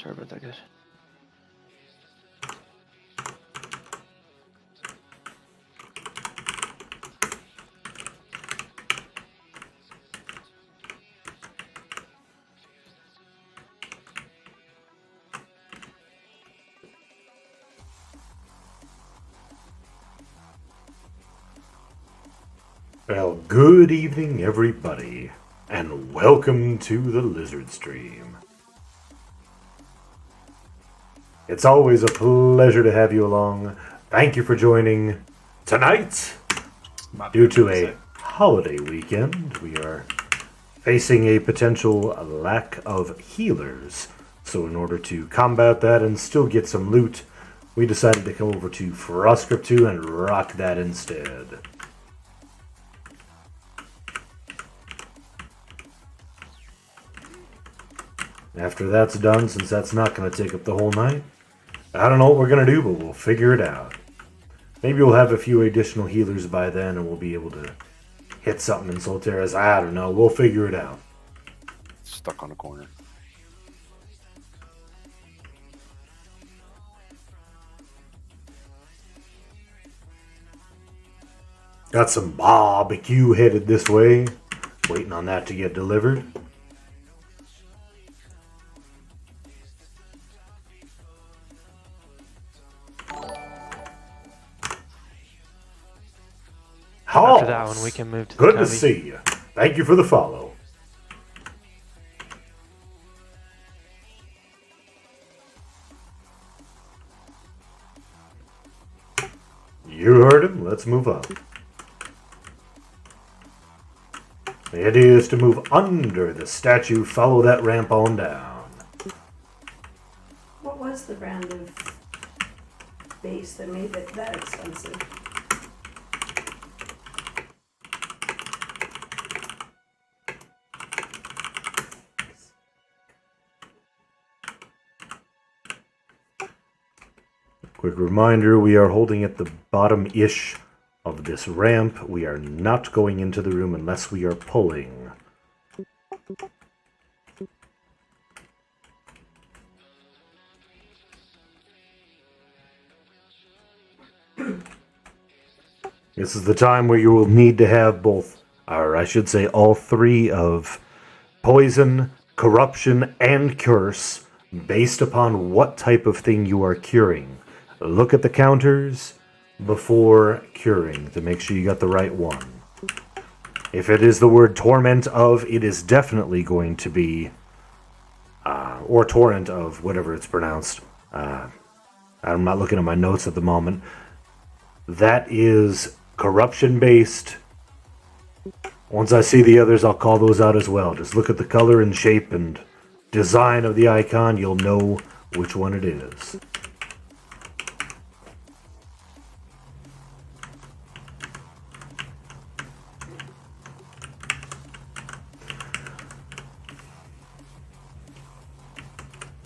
Sorry about that, guys. Well, good evening, everybody, and welcome to the Lizard Stream. It's always a pleasure to have you along. Thank you for joining. Tonight, due to a holiday weekend, we are facing a potential lack of healers. So in order to combat that and still get some loot, we decided to come over to Frostcrypt 2 and rock that instead. After that's done, since that's not going to take up the whole night, I don't know what we're going to do, but we'll figure it out. Maybe we'll have a few additional healers by then, and we'll be able to hit something in Solterra's. I don't know. We'll figure it out. Stuck on a corner. Got some barbecue headed this way. Waiting on that to get delivered. After that one, we can move to the Good to cubby. see you. Thank you for the follow. You heard him. Let's move up. The idea is to move under the statue, follow that ramp on down. What was the brand of base that made it that expensive? Quick reminder, we are holding at the bottom-ish of this ramp. We are not going into the room unless we are pulling. This is the time where you will need to have both, or I should say all three of poison, corruption, and curse based upon what type of thing you are curing. Look at the counters before curing to make sure you got the right one. If it is the word torment of, it is definitely going to be, or torrent of, whatever it's pronounced. I'm not looking at my notes at the moment. That is corruption based. Once I see the others, I'll call those out as well. Just look at the color and shape and design of the icon. You'll know which one it is.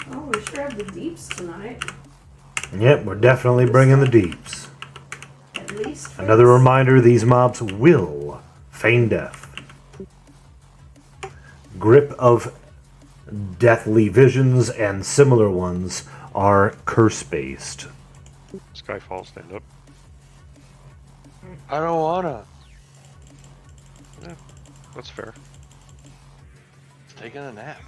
Oh, we sure have the deeps tonight. Yep, we're definitely bringing the deeps. At least for Another us. reminder, these mobs will feign death. Grip of deathly visions and similar ones are curse-based. Skyfall, stand up. I don't wanna. Yeah, that's fair. It's taking a nap.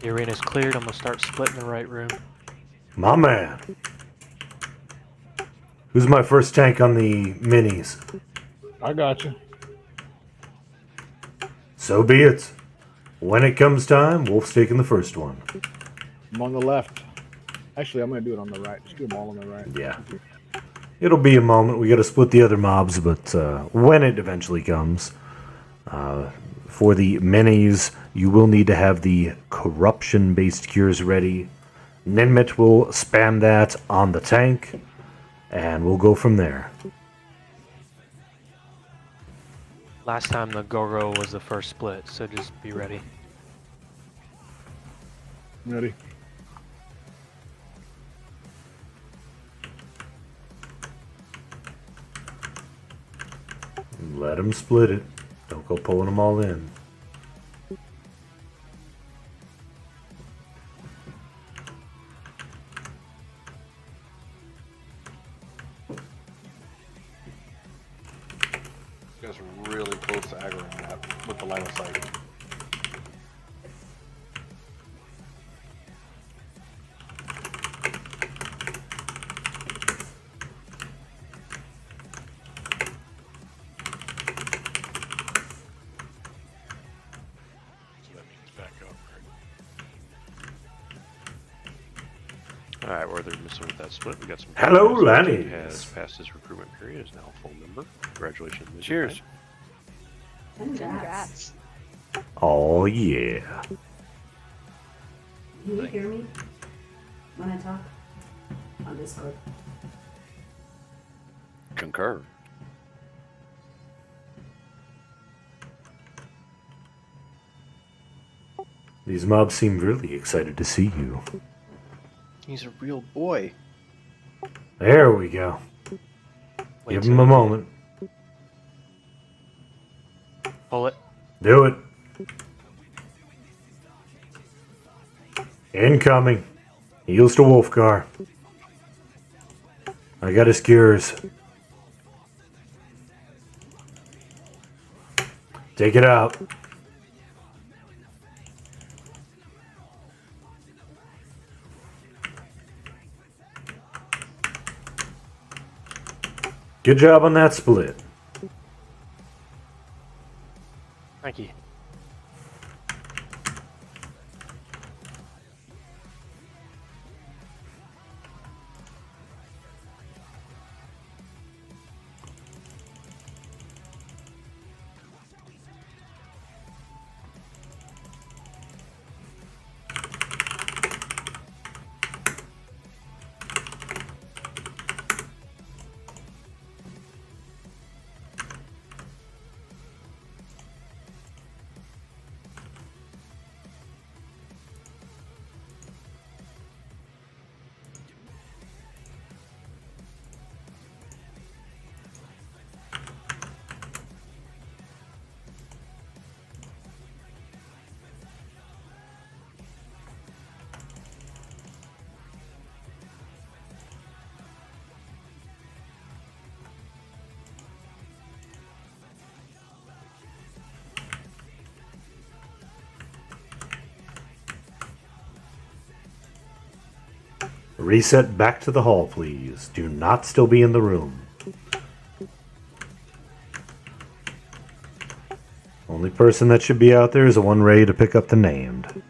The arena's cleared. I'm gonna start splitting the right room. My man. Who's my first tank on the minis? I got you. So be it. When it comes time, Wolf's taking the first one. I'm on the left. Actually, I'm gonna do it on the right. Just do them all on the right. Yeah. It'll be a moment. We got to split the other mobs, but when it eventually comes, for the minis, you will need to have the corruption-based cures ready. Ninmit will spam that on the tank, and we'll go from there. Last time the Goro was the first split, so just be ready. Ready? Let them split it. Don't go pulling them all in. You guys are really close to aggroing that with the line of sight. So that means back up, right? Alright, where they're missing with that split, we got some. Hello, This Lanny. team has passed his recruitment period, is now a full member. Congratulations. Mr. Cheers. Congrats. Oh, yeah. Can you hear me when I talk on Discord? Concur. These mobs seem really excited to see you. He's a real boy. There we go. Wait Give till him a you moment. Pull it. Do it. Incoming. Heals to Wolfgar. I got his cures. Take it out. Good job on that split. Thank you. Reset back to the hall, please. Do not still be in the room. Only person that should be out there is the one ready to pick up the named.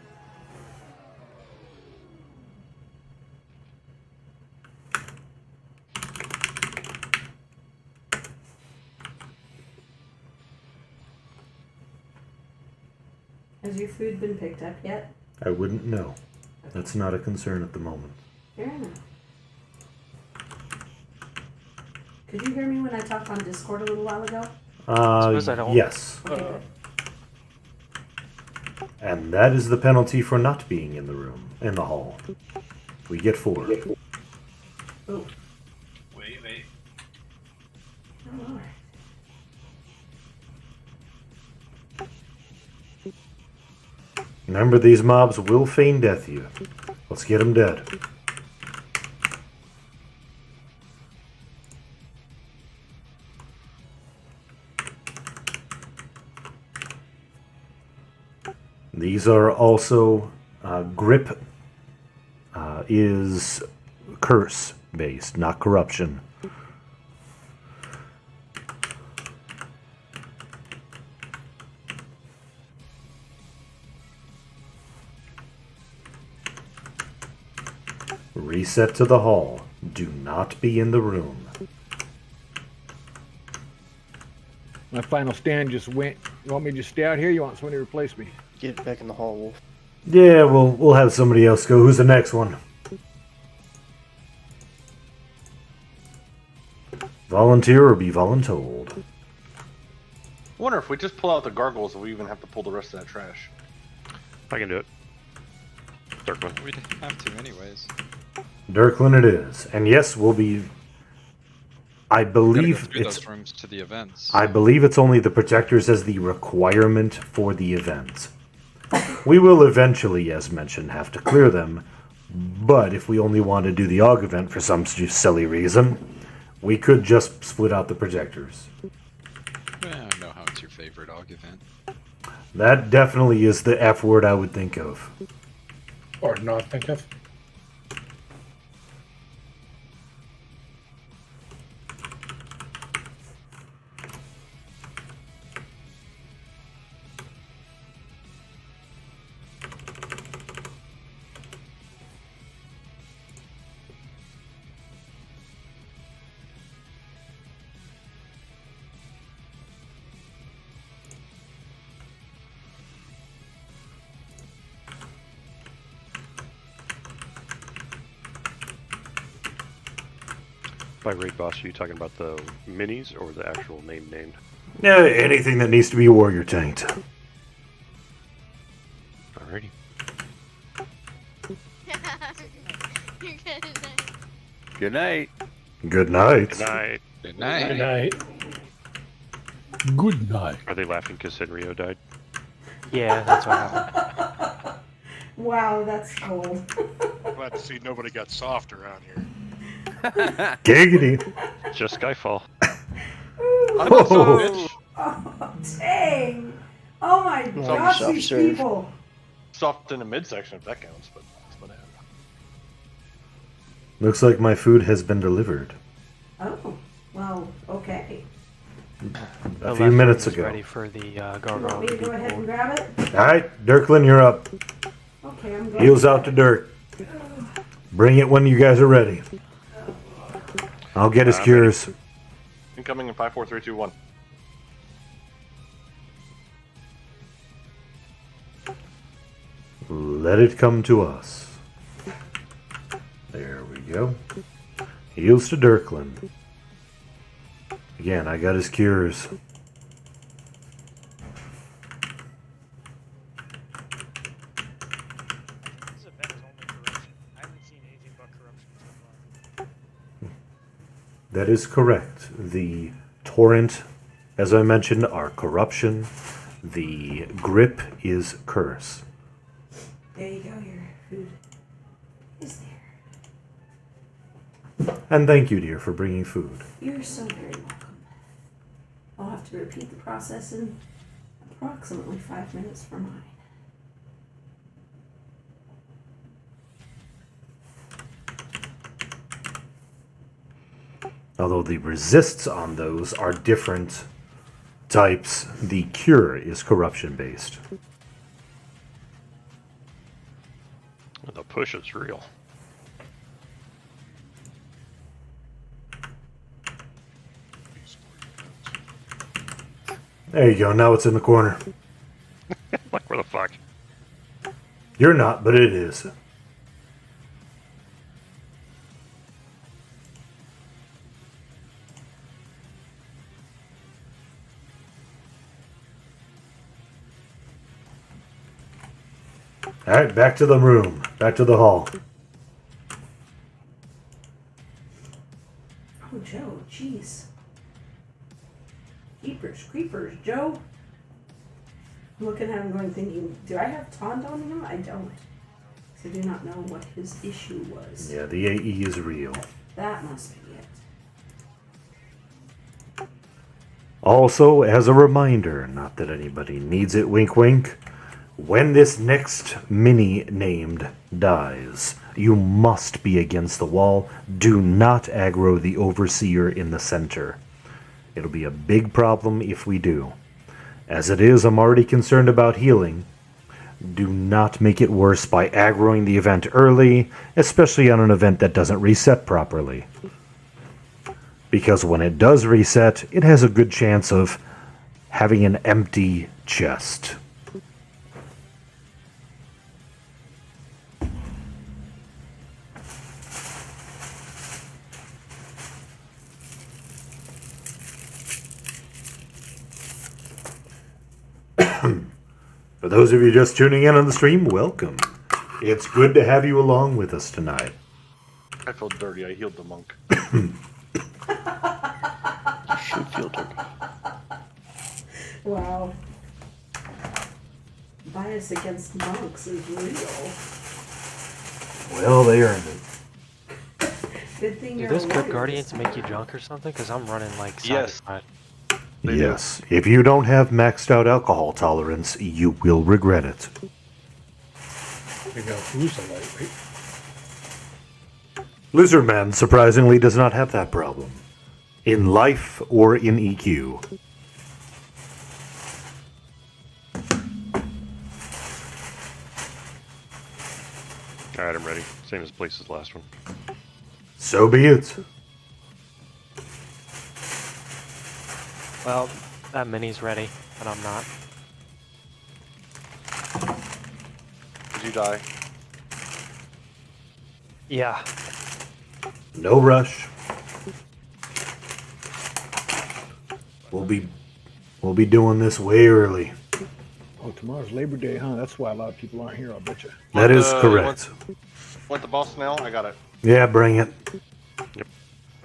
Has your food been picked up yet? I wouldn't know. That's not a concern at the moment. Fair enough. Could you hear me when I talked on Discord a little while ago? Suppose I don't. Yes. Okay, good. And that is the penalty for not being in the room, in the hall. We get 4. Oh, Wait. oh Lord. Remember, these mobs will feign death you. Let's get them dead. These are also grip is curse based, not corruption. Reset to the hall. Do not be in the room. My final stand just went. You want me to just stay out here? You want somebody to replace me? Get back in the hall, Wolf. Yeah, we'll have somebody else go. Who's the next one? Volunteer or be voluntold? I wonder if we just pull out the gargoyles, if we even have to pull the rest of that trash. I can do it. Dirkman. We'd have to anyways. Dirklin it is. And yes, we'll be... I We gotta go believe through it's... those rooms to the events. I believe it's only the protectors as the requirement for the event. We will eventually, as mentioned, have to clear them, but if we only want to do the AUG event for some silly reason, we could just split out the projectors. I know how it's your favorite AUG event. That definitely is the F word I would think of. Or not think of. By raid boss, are you talking about the minis or the actual name named? Yeah, anything that needs to be warrior tanked. Alrighty. Good night. Good night. Good night. Good night. Good night. Good night. Are they laughing because Henrio died? Yeah, that's what happened. Wow, that's cold. Glad to see nobody got soft around here. Giggity. Just Skyfall. I'm not so bitch. Oh, dang. Oh my Well, gosh, yourself, these sir. people. Soft in the midsection, if that counts, but that's what I have. Looks like my food has been delivered. Oh, well, okay. A few minutes is ago. ready for the You want gargoyle me to to be go ahead and pulled. grab it? Alright, Dirklin, you're up. Okay, I'm going. Heels out to Dirk. Bring it when you guys are ready. I'll get his I'm cures. Incoming in 5, 4, 3, 2, 1. Let it come to us. There we go. Heals to Dirklin. Again, I got his cures. This event is only corruption. I haven't seen anything but corruption so far. That is correct. The torrent, as I mentioned, are corruption. The grip is curse. There you go, your food is there. And thank you, dear, for bringing food. You're so very welcome. I'll have to repeat the process in approximately 5 minutes for mine. Although the resists on those are different types, the cure is corruption based. The push is real. There you go, now it's in the corner. Like, where the fuck? You're not, but it is. Alright, back to the room. Back to the hall. Oh, Joe, jeez. Creepers, Joe. I'm looking at him going thinking, do I have taunt on him? I don't. 'Cause I do not know what his issue was. Yeah, the AE is real. That must be it. Also, as a reminder, not that anybody needs it, wink wink, when this next mini named dies, you must be against the wall. Do not aggro the overseer in the center. It'll be a big problem if we do. As it is, I'm already concerned about healing. do not make it worse by aggroing the event early, especially on an event that doesn't reset properly. Because when it does reset, it has a good chance of having an empty chest. For those of you just tuning in on the stream, welcome. It's good to have you along with us tonight. I feel dirty. I healed the monk. You should feel dirty. Wow. Bias against monks is real. Well, they earned it. Good thing Do you're those a good warrior guardians this make you time. drunk or something? Because I'm running like side Yes. to side. They Yes, if you don't have maxed out alcohol tolerance, you will regret it. We got who's a lightweight. Lizardman surprisingly does not have that problem. In life or in EQ. Alright, I'm ready. Same as Blaze's last one. So be it. Well, that mini's ready, but I'm not. Did you die? Yeah. No rush. We'll be doing this way early. Oh, tomorrow's Labor Day, huh? That's why a lot of people aren't here, I'll bet you. That is you correct. Want the boss now? I got it. Yeah, bring it.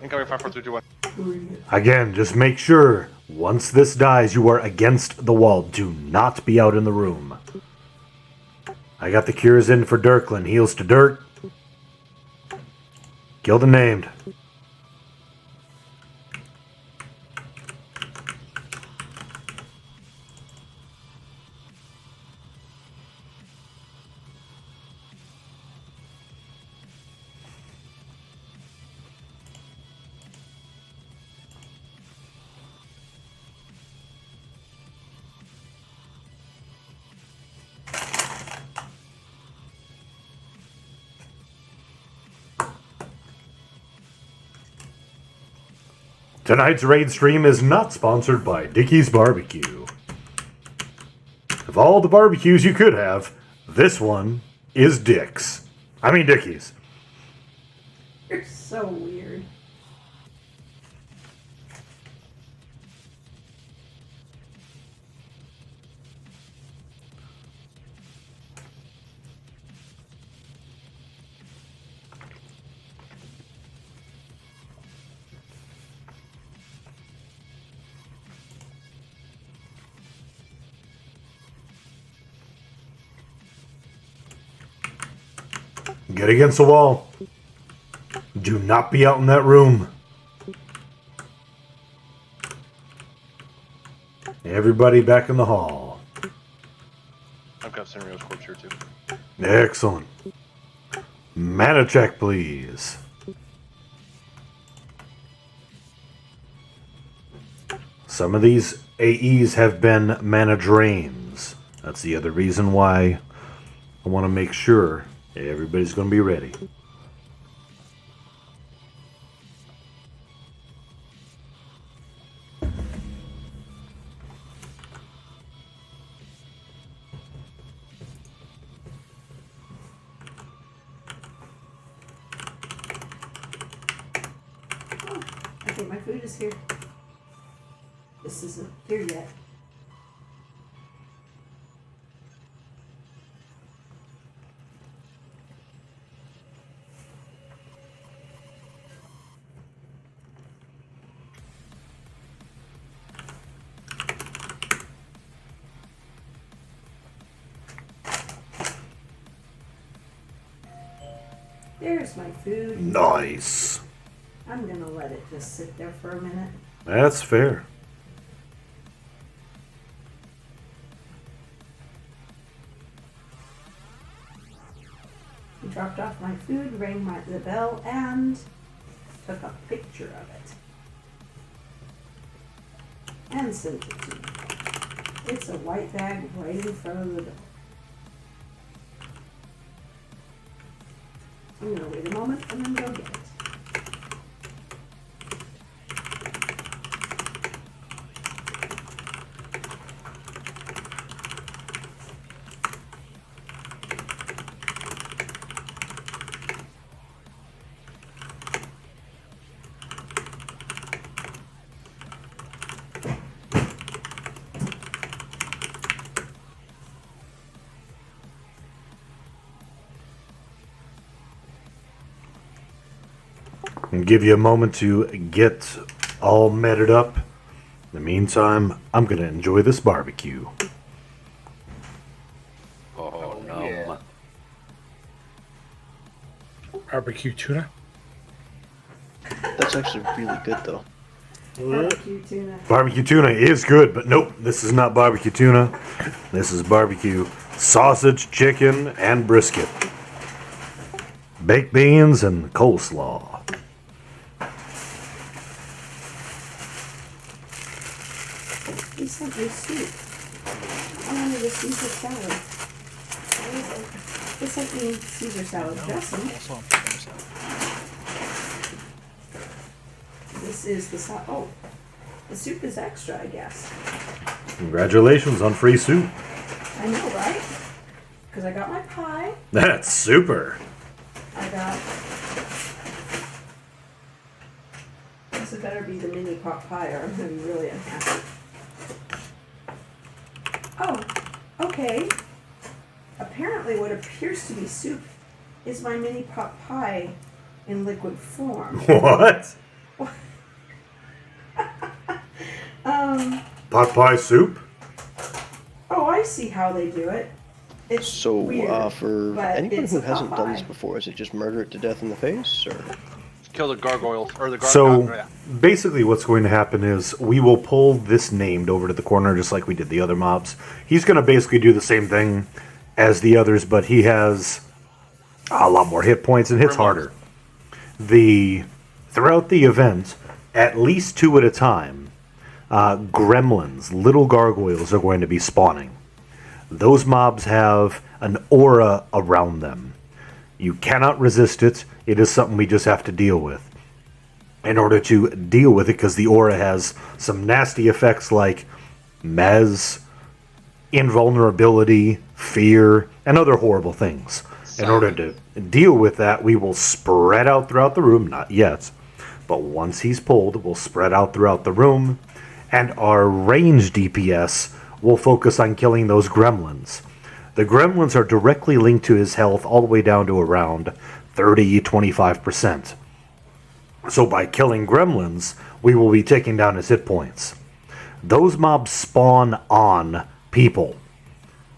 Incoming 5, 4, 3, 2, 1. Again, just make sure, once this dies, you are against the wall. Do not be out in the room. I got the cures in for Dirklin. Heals to Dirk. Kill the named. Tonight's raid stream is not sponsored by Dickie's Barbecue. Of all the barbecues you could have, this one is Dick's. I mean Dickie's. You're so weird. Get against the wall. Do not be out in that room. Everybody back in the hall. I've got Senrio's corpse here too. Excellent. Mana check, please. Some of these AEs have been mana drains. That's the other reason why I want to make sure everybody's going to be ready. I think my food is here. This isn't here yet. There's my food. Nice. I'm gonna let it just sit there for a minute. That's fair. He dropped off my food, rang the bell, and took a picture of it. And sent it to me. It's a white bag right in front of the door. I'm gonna wait a moment and then go get it. And give you a moment to get all meted up. In the meantime, I'm gonna enjoy this barbecue. Oh, no. yeah. Barbecue tuna. That's actually really good, though. Barbecue tuna. Barbecue tuna is good, but nope, this is not barbecue tuna. This is barbecue sausage, chicken, and brisket. Baked beans and coleslaw. He sent me soup. I wanted a Caesar salad. What is it? They sent me Caesar salad dressing. This is the oh, the soup is extra, I guess. Congratulations on free soup. I know, right? Because I got my pie. That's super. I got. This had better be the mini pot pie, or I'm gonna be really unhappy. Oh, okay. Apparently, what appears to be soup is my mini pot pie in liquid form. What? Pot pie soup? Oh, I see how they do it. It's So, weird, for but anyone it's who a hasn't done this Popeye. before, is it just murder it to death in the face, or? Kill the gargoyles, or the So yeah. basically, what's going to happen is we will pull this named over to the corner, just like we did the other mobs. He's going to basically do the same thing as the others, but he has a lot more hit points and hits harder. Throughout the event, at least 2 at a time, gremlins, little gargoyles, are going to be spawning. Those mobs have an aura around them. You cannot resist it. It is something we just have to deal with. In order to deal with it, because the aura has some nasty effects like mez, invulnerability, fear, and other horrible things. In order to deal with that, we will spread out throughout the room. Not yet. But once he's pulled, we'll spread out throughout the room. And our range DPS will focus on killing those gremlins. The gremlins are directly linked to his health all the way down to around 30-25%. So by killing gremlins, we will be taking down his hit points. Those mobs spawn on people.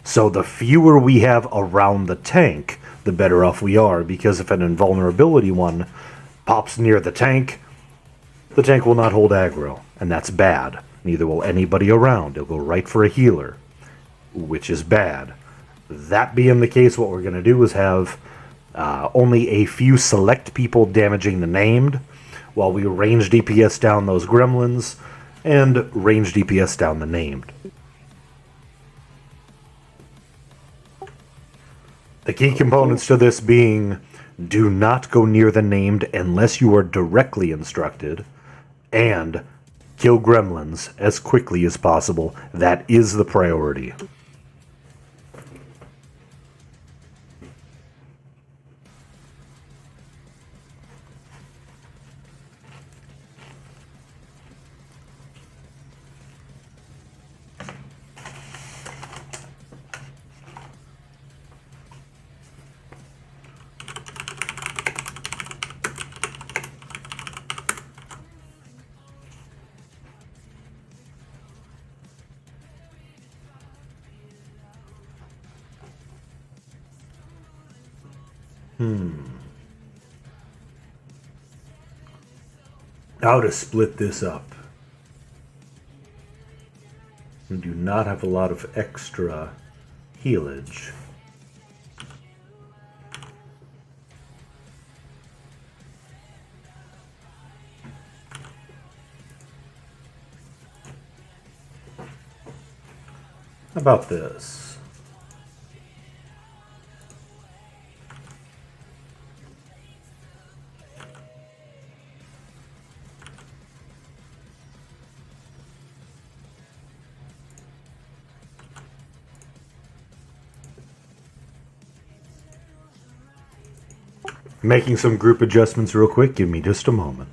So the fewer we have around the tank, the better off we are, because if an invulnerability one pops near the tank will not hold aggro, and that's bad. Neither will anybody around. It'll go right for a healer, which is bad. That being the case, what we're going to do is have only a few select people damaging the named, while we range DPS down those gremlins, and range DPS down the named. The key components to this being, do not go near the named unless you are directly instructed, and kill gremlins as quickly as possible. That is the priority. How to split this up. We do not have a lot of extra healage. How about this? Making some group adjustments real quick. Give me just a moment.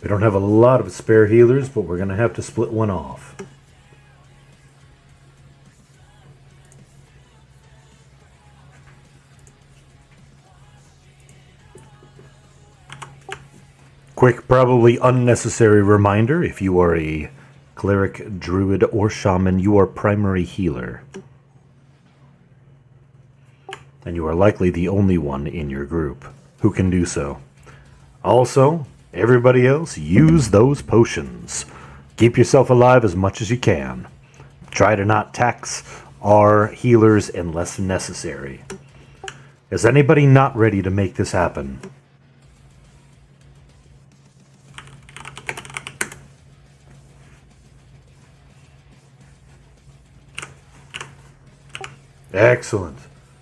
We don't have a lot of spare healers, but we're going to have to split one off. Quick, probably unnecessary reminder, if you are a cleric, druid, or shaman, you are primary healer. And you are likely the only one in your group who can do so. Also, everybody else, use those potions. Keep yourself alive as much as you can. Try to not tax our healers unless necessary. Is anybody not ready to make this happen? Excellent.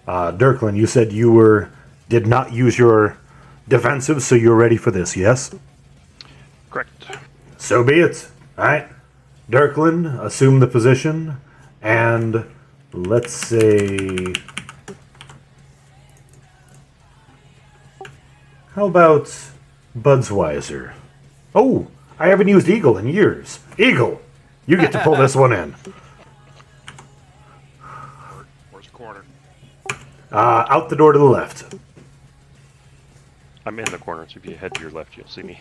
Dirklin, you said you did not use your defensive, so you're ready for this, yes? Correct. So be it. Alright. Dirklin, assume the position, and let's say... How about Budsweiser? Oh, I haven't used Eagle in years. Eagle, you get to pull this one in. Where's the corner? Out the door to the left. I'm in the corner, so if you head to your left, you'll see me.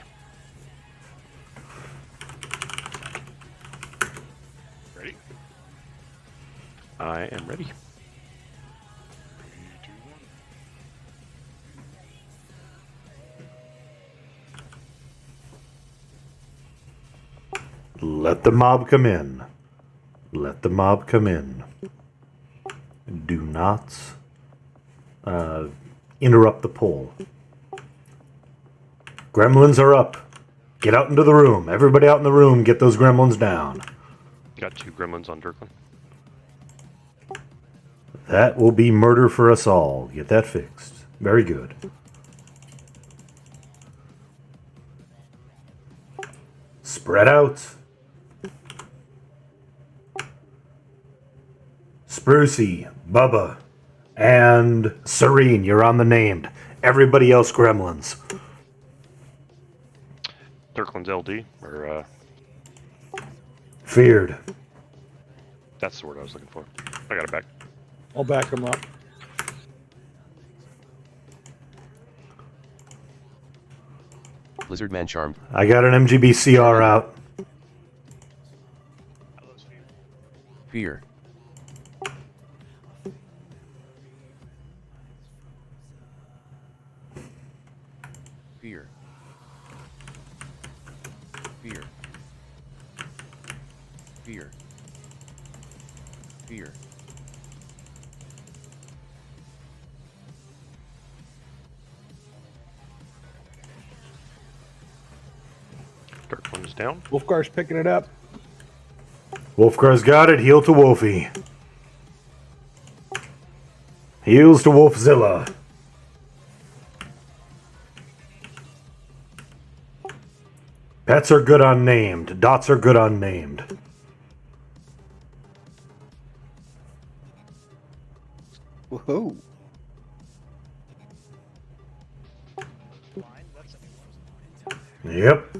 Ready? I am ready. 3, 2, 1. Let the mob come in. Let the mob come in. Do not interrupt the poll. Gremlins are up. Get out into the room. Everybody out in the room, get those gremlins down. Got 2 gremlins on Dirklin. That will be murder for us all. Get that fixed. Very good. Spread out. Sprucey, Bubba, and Serene, you're on the named. Everybody else gremlins. Dirklin's LD, or Feared. that's the word I was looking for. I got it back. I'll back him up. Lizardman charmed. I got an MGBCR out. Fear. Fear. Fear. Fear. Fear. Dirklin's down. Wolfgar's picking it up. Wolfgar's got it. Heal to Wolfie. Heals to Wolfzilla. Pets are good unnamed. Dots are good unnamed. Whoa. Yep.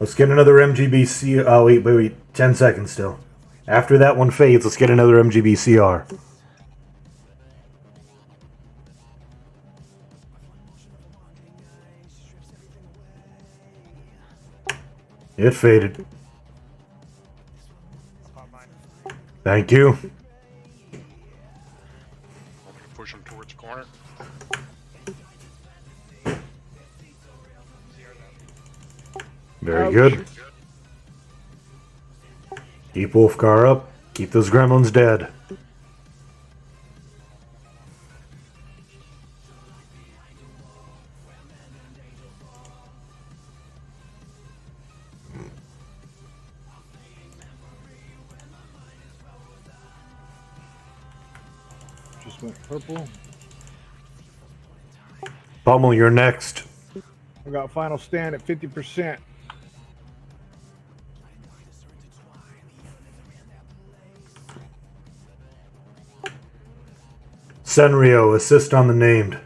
Let's get another MGBC. Oh, wait. 10 seconds still. After that one fades, let's get another MGBCR. It faded. Thank you. Want me to push him towards the corner? Very good. Keep Wolfgar up. Keep those gremlins dead. Just went purple. Pummel, you're next. I got final stand at 50%. Senrio, assist on the named.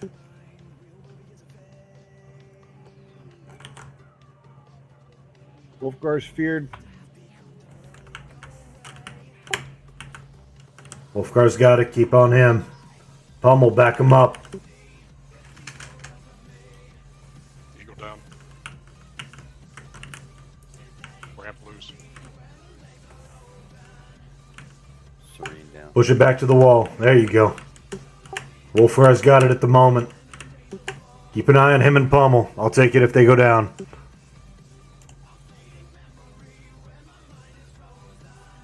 Wolfgar's feared. Wolfgar's got it. Keep on him. Pummel, back him up. Eagle down. Ramp loose. Serene down. Push it back to the wall. There you go. Wolfgar's got it at the moment. Keep an eye on him and Pummel. I'll take it if they go down.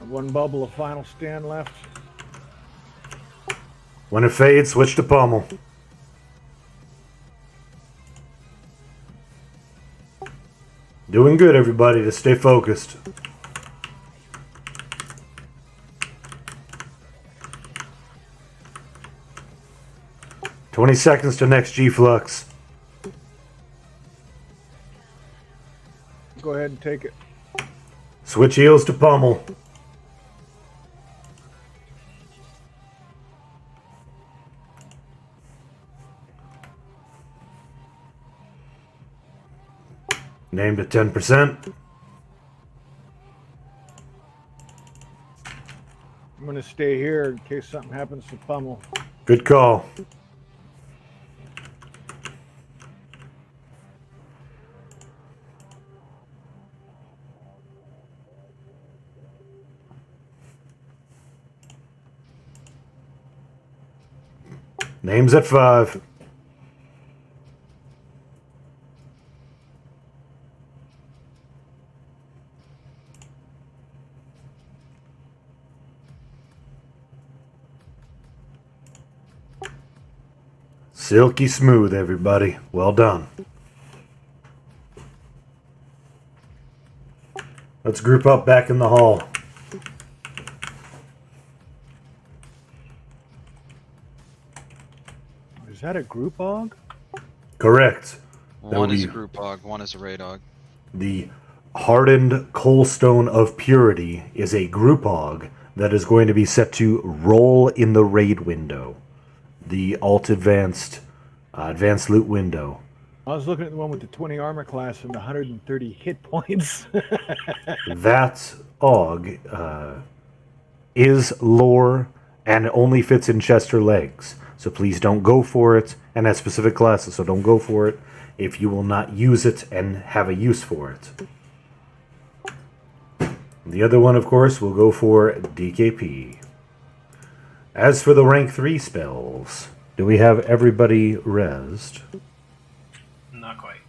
One bubble of final stand left. When it fades, switch to Pummel. Doing good, everybody. To stay focused. "20 seconds to next G-Flux. Go ahead and take it. Switch heels to Pummel. Named at 10%. I'm going to stay here in case something happens to Pummel. Good call. Name's at 5. Silky smooth, everybody. Well done. Let's group up back in the hall. Is that a group hog? Correct. That One would is a be group dog, one is a ray dog. the hardened coalstone of purity is a group hog that is going to be set to roll in the raid window. The alt advanced loot window. I was looking at the one with the 20 armor class and the 130 hit points. That Og is lore and only fits in chest or legs. So please don't go for it, and has specific classes, so don't go for it if you will not use it and have a use for it. The other one, of course, will go for DKP. As for the rank 3 spells, do we have everybody rezzed? Not quite.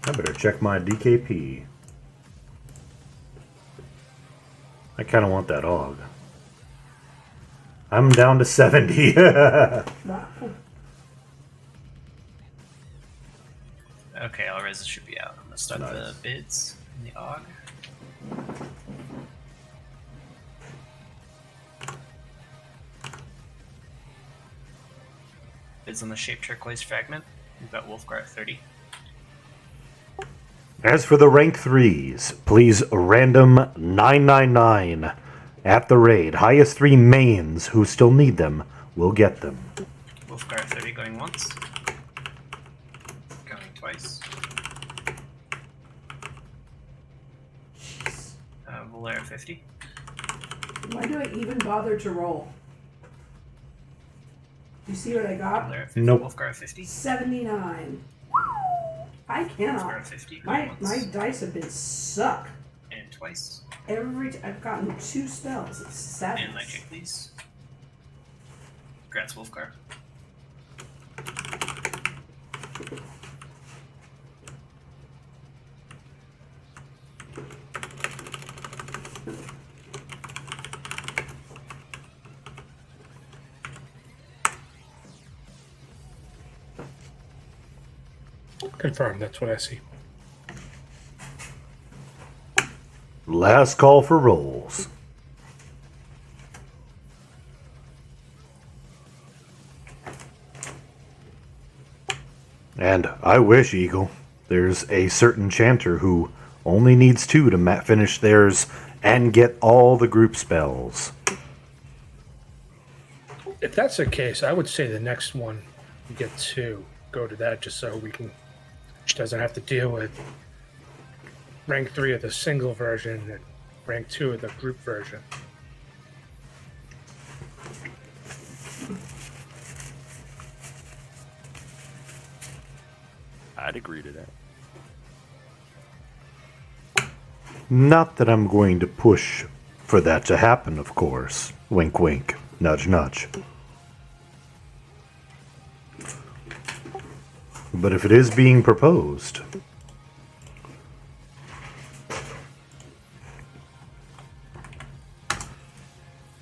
I better check my DKP. I kind of want that Og. I'm down to 70. Okay, all res should be out. I'm gonna start the bids in the AUG. Bids on the shape turquoise fragment. We've got Wolfgar at 30. As for the rank 3s, please random 999 at the raid. Highest 3 mains who still need them will get them. Wolfgar at 30 going once. Going twice. Valera 50. Why do I even bother to roll? You see what I got? Valera 50. Nope. Wolfgar 50. 79. I Wolfgar cannot. 50 going My once. dice have been suck. And twice. I've gotten 2 spells. It's sadness. And light check, please. Congrats, Wolfgar. Confirmed, that's what I see. Last call for rolls. And I wish, Eagle. There's a certain chanter who only needs 2 to finish theirs and get all the group spells. If that's the case, I would say the next one, you get 2. Go to that just so we can. She doesn't have to deal with rank 3 of the single version and rank 2 of the group version. I'd agree to that. Not that I'm going to push for that to happen, of course. Wink, wink. Nudge, nudge. But if it is being proposed,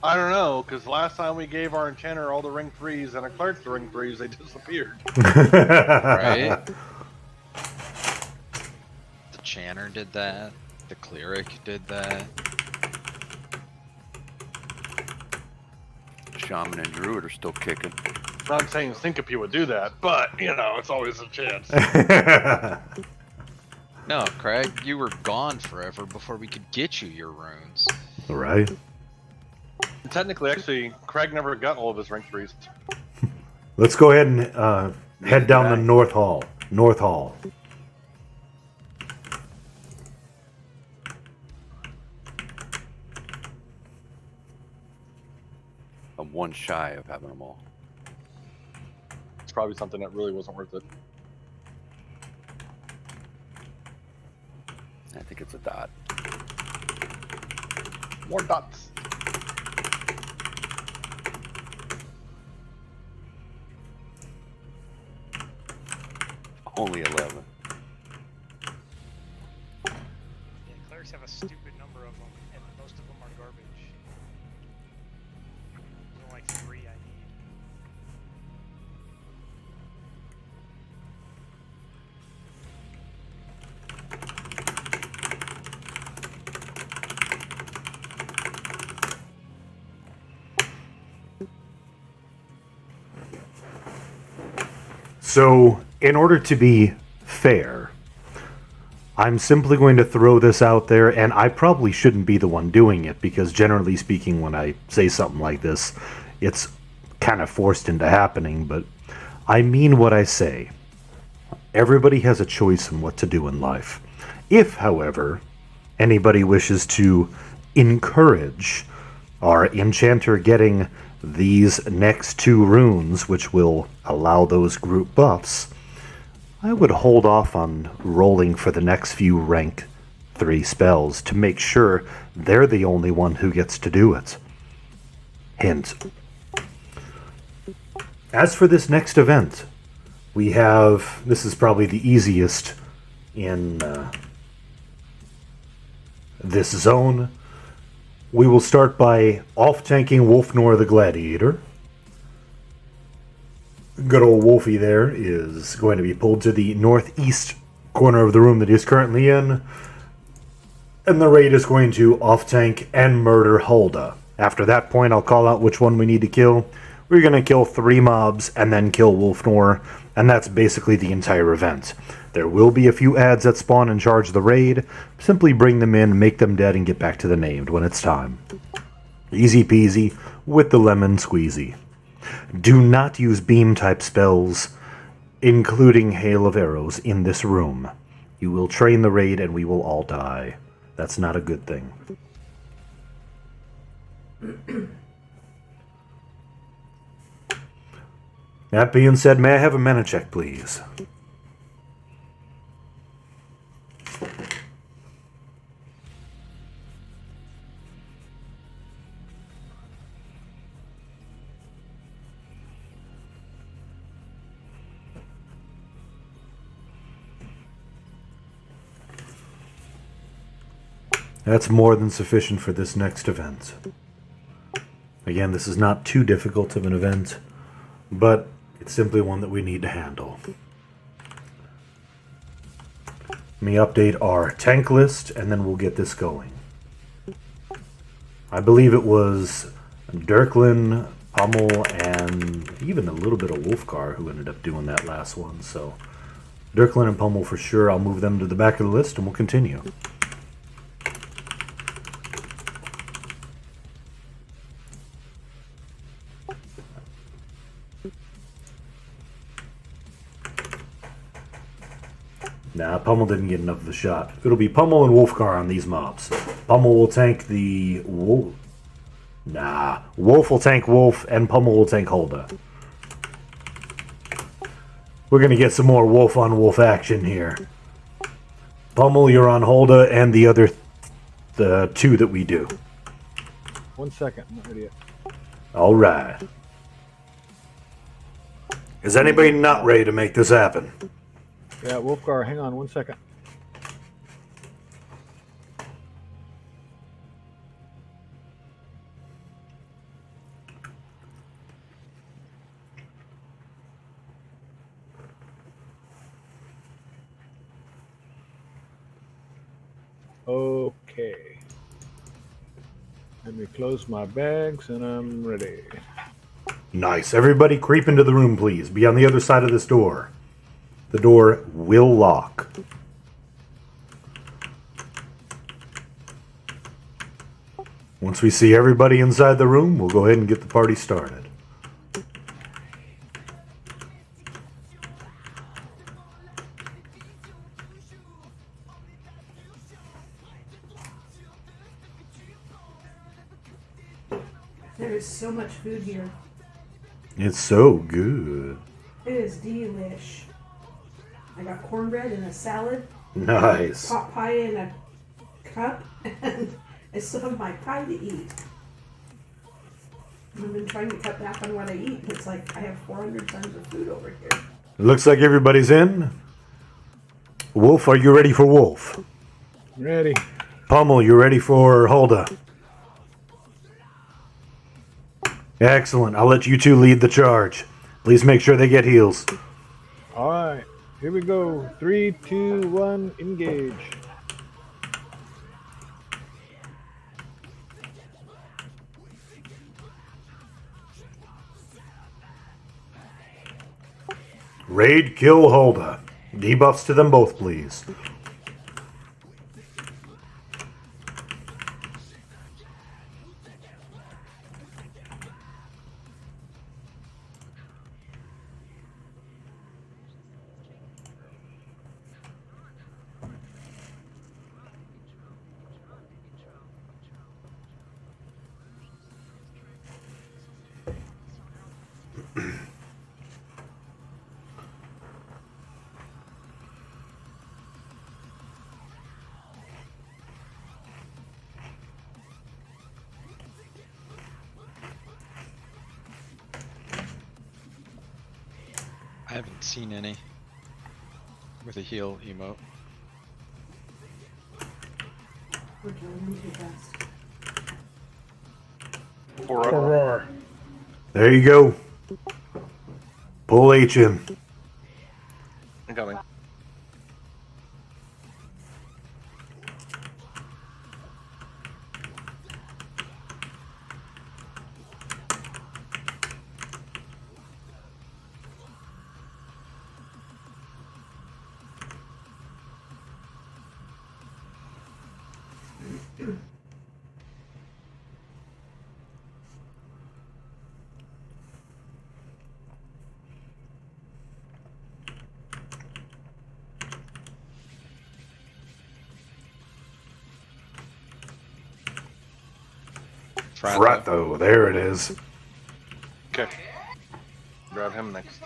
I don't know, because last time we gave our enchanter all the ring 3s and a clerk the ring 3s, they disappeared. Right? The Chanter did that. The Cleric did that. Shaman and Druid are still kicking. Not saying Syncope would do that, but, you know, it's always a chance. No, Craig, you were gone forever before we could get you your runes. right? Technically, actually, Craig never got all of his rank 3s. Let's go ahead and head down the North Hall. North Hall. I'm 1 shy of having them all. It's probably something that really wasn't worth it. I think it's a dot. More dots. Only 11. Yeah, clerics have a stupid number of them, and most of them are garbage. There's only like 3 I need. So, in order to be fair, I'm simply going to throw this out there, and I probably shouldn't be the one doing it, because generally speaking, when I say something like this, it's kind of forced into happening, but I mean what I say. Everybody has a choice in what to do in life. If, however, anybody wishes to encourage our enchanter getting these next 2 runes, which will allow those group buffs, I would hold off on rolling for the next few rank 3 spells to make sure they're the only one who gets to do it. Hint. As for this next event, we have, this is probably the easiest in this zone. We will start by off-tanking Wolfnor the Gladiator. Good old Wolfie there is going to be pulled to the northeast corner of the room that he's currently in. And the raid is going to off-tank and murder Hulda. After that point, I'll call out which one we need to kill. We're going to kill 3 mobs and then kill Wolfnor, and that's basically the entire event. There will be a few ads that spawn and charge the raid. Simply bring them in, make them dead, and get back to the named when it's time. Easy peasy with the lemon squeezy. Do not use beam-type spells, including Hail of Arrows, in this room. You will train the raid and we will all die. That's not a good thing. That being said, may I have a mana check, please? That's more than sufficient for this next event. Again, this is not too difficult of an event, but it's simply one that we need to handle. Let me update our tank list, and then we'll get this going. I believe it was Dirklin, Pummel, and even a little bit of Wolfgar who ended up doing that last one. So Dirklin and Pummel for sure. I'll move them to the back of the list and we'll continue. Nah, Pummel didn't get enough of the shot. It'll be Pummel and Wolfgar on these mobs. Pummel will tank the Wolf. Nah, Wolf will tank Wolf, and Pummel will tank Hulda. We're gonna get some more Wolf on Wolf action here. Pummel, you're on Hulda, and the two that we do. 1 second. I'm not ready yet. All right. Is anybody not ready to make this happen? Yeah, Wolfgar, hang on 1 second. Okay. Let me close my bags and I'm ready. Nice. Everybody creep into the room, please. Be on the other side of this door. The door will lock. Once we see everybody inside the room, we'll go ahead and get the party started. There is so much food here. It's so good. It is delish. I got cornbread and a salad, Nice. pot pie in a cup, and I still have my pie to eat. I've been trying to cut back on what I eat. It's like I have 400 tons of food over here. It looks like everybody's in. Wolf, are you ready for Wolf? Ready. Pummel, you ready for Hulda? Excellent. I'll let you two lead the charge. Please make sure they get heals. All right. Here we go. 3, 2, 1, engage. Raid, kill, Hulda. Debuffs to them both, please. I haven't seen any with a heal emote. We're going too fast. Roar. There you go. Pull H in. I'm coming. Fratho, there it is. Okay. Grab him next.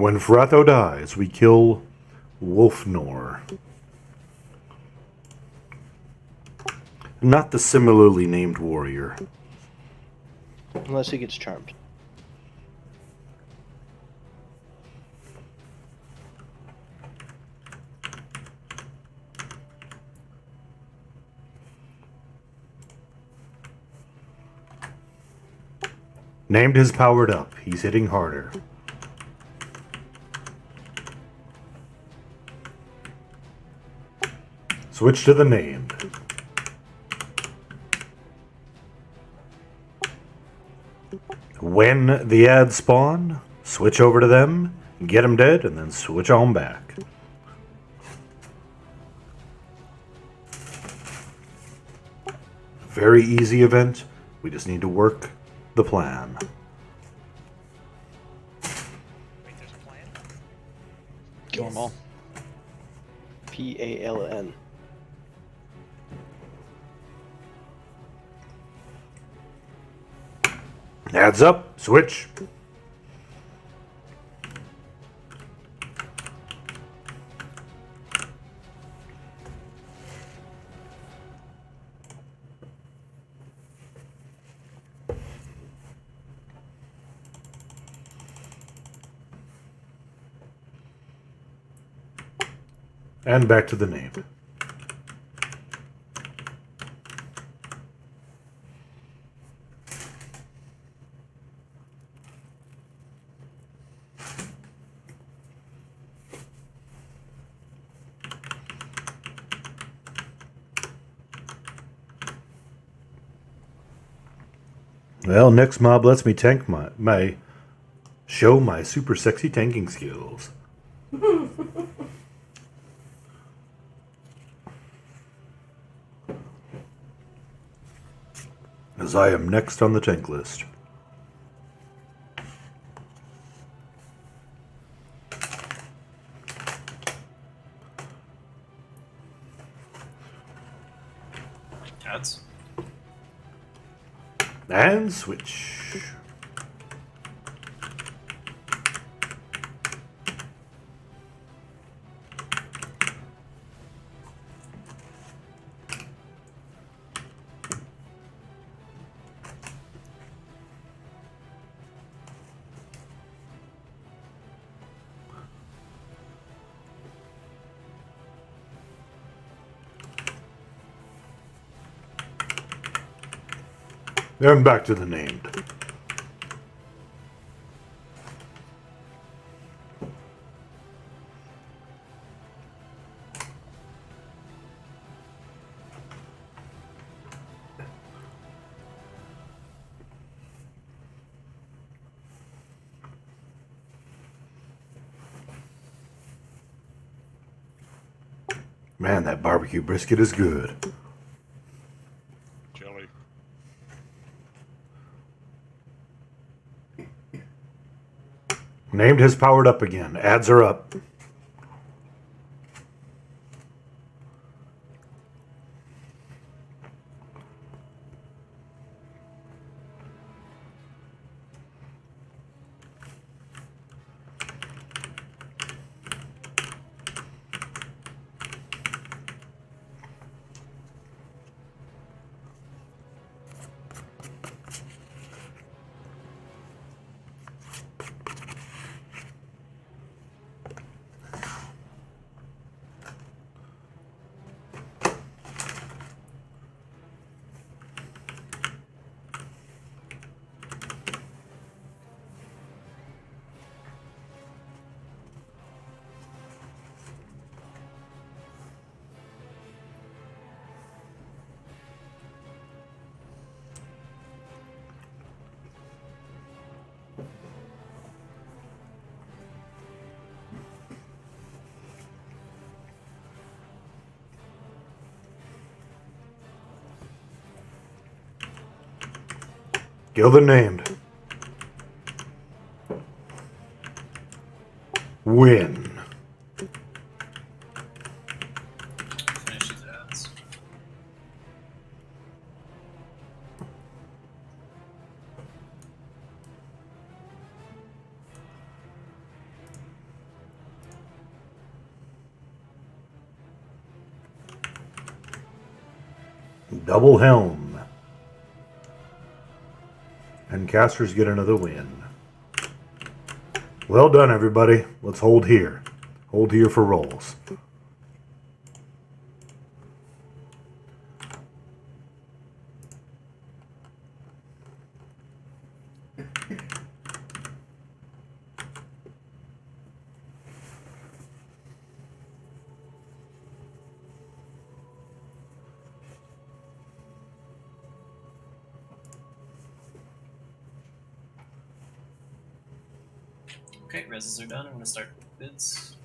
When Fratho dies, we kill Wolfnor. Not the similarly named warrior. Unless he gets charmed. Named is powered up. He's hitting harder. Switch to the named. When the ads spawn, switch over to them, get them dead, and then switch on back. Very easy event. We just need to work the plan. Wait, there's a plan? Kill them all. PALN. Ads up, switch. And back to the name. Well, next mob lets me tank my show my super sexy tanking skills. As I am next on the tank list. Ads. And switch. And back to the named. Man, that barbecue brisket is good. Jelly. Named has powered up again. Ads are up. Kill the named. Win. Finish his ads. Double helm. And casters get another win. Well done, everybody. Let's hold here. Hold here for rolls. Okay, reses are done. I'm gonna start bids.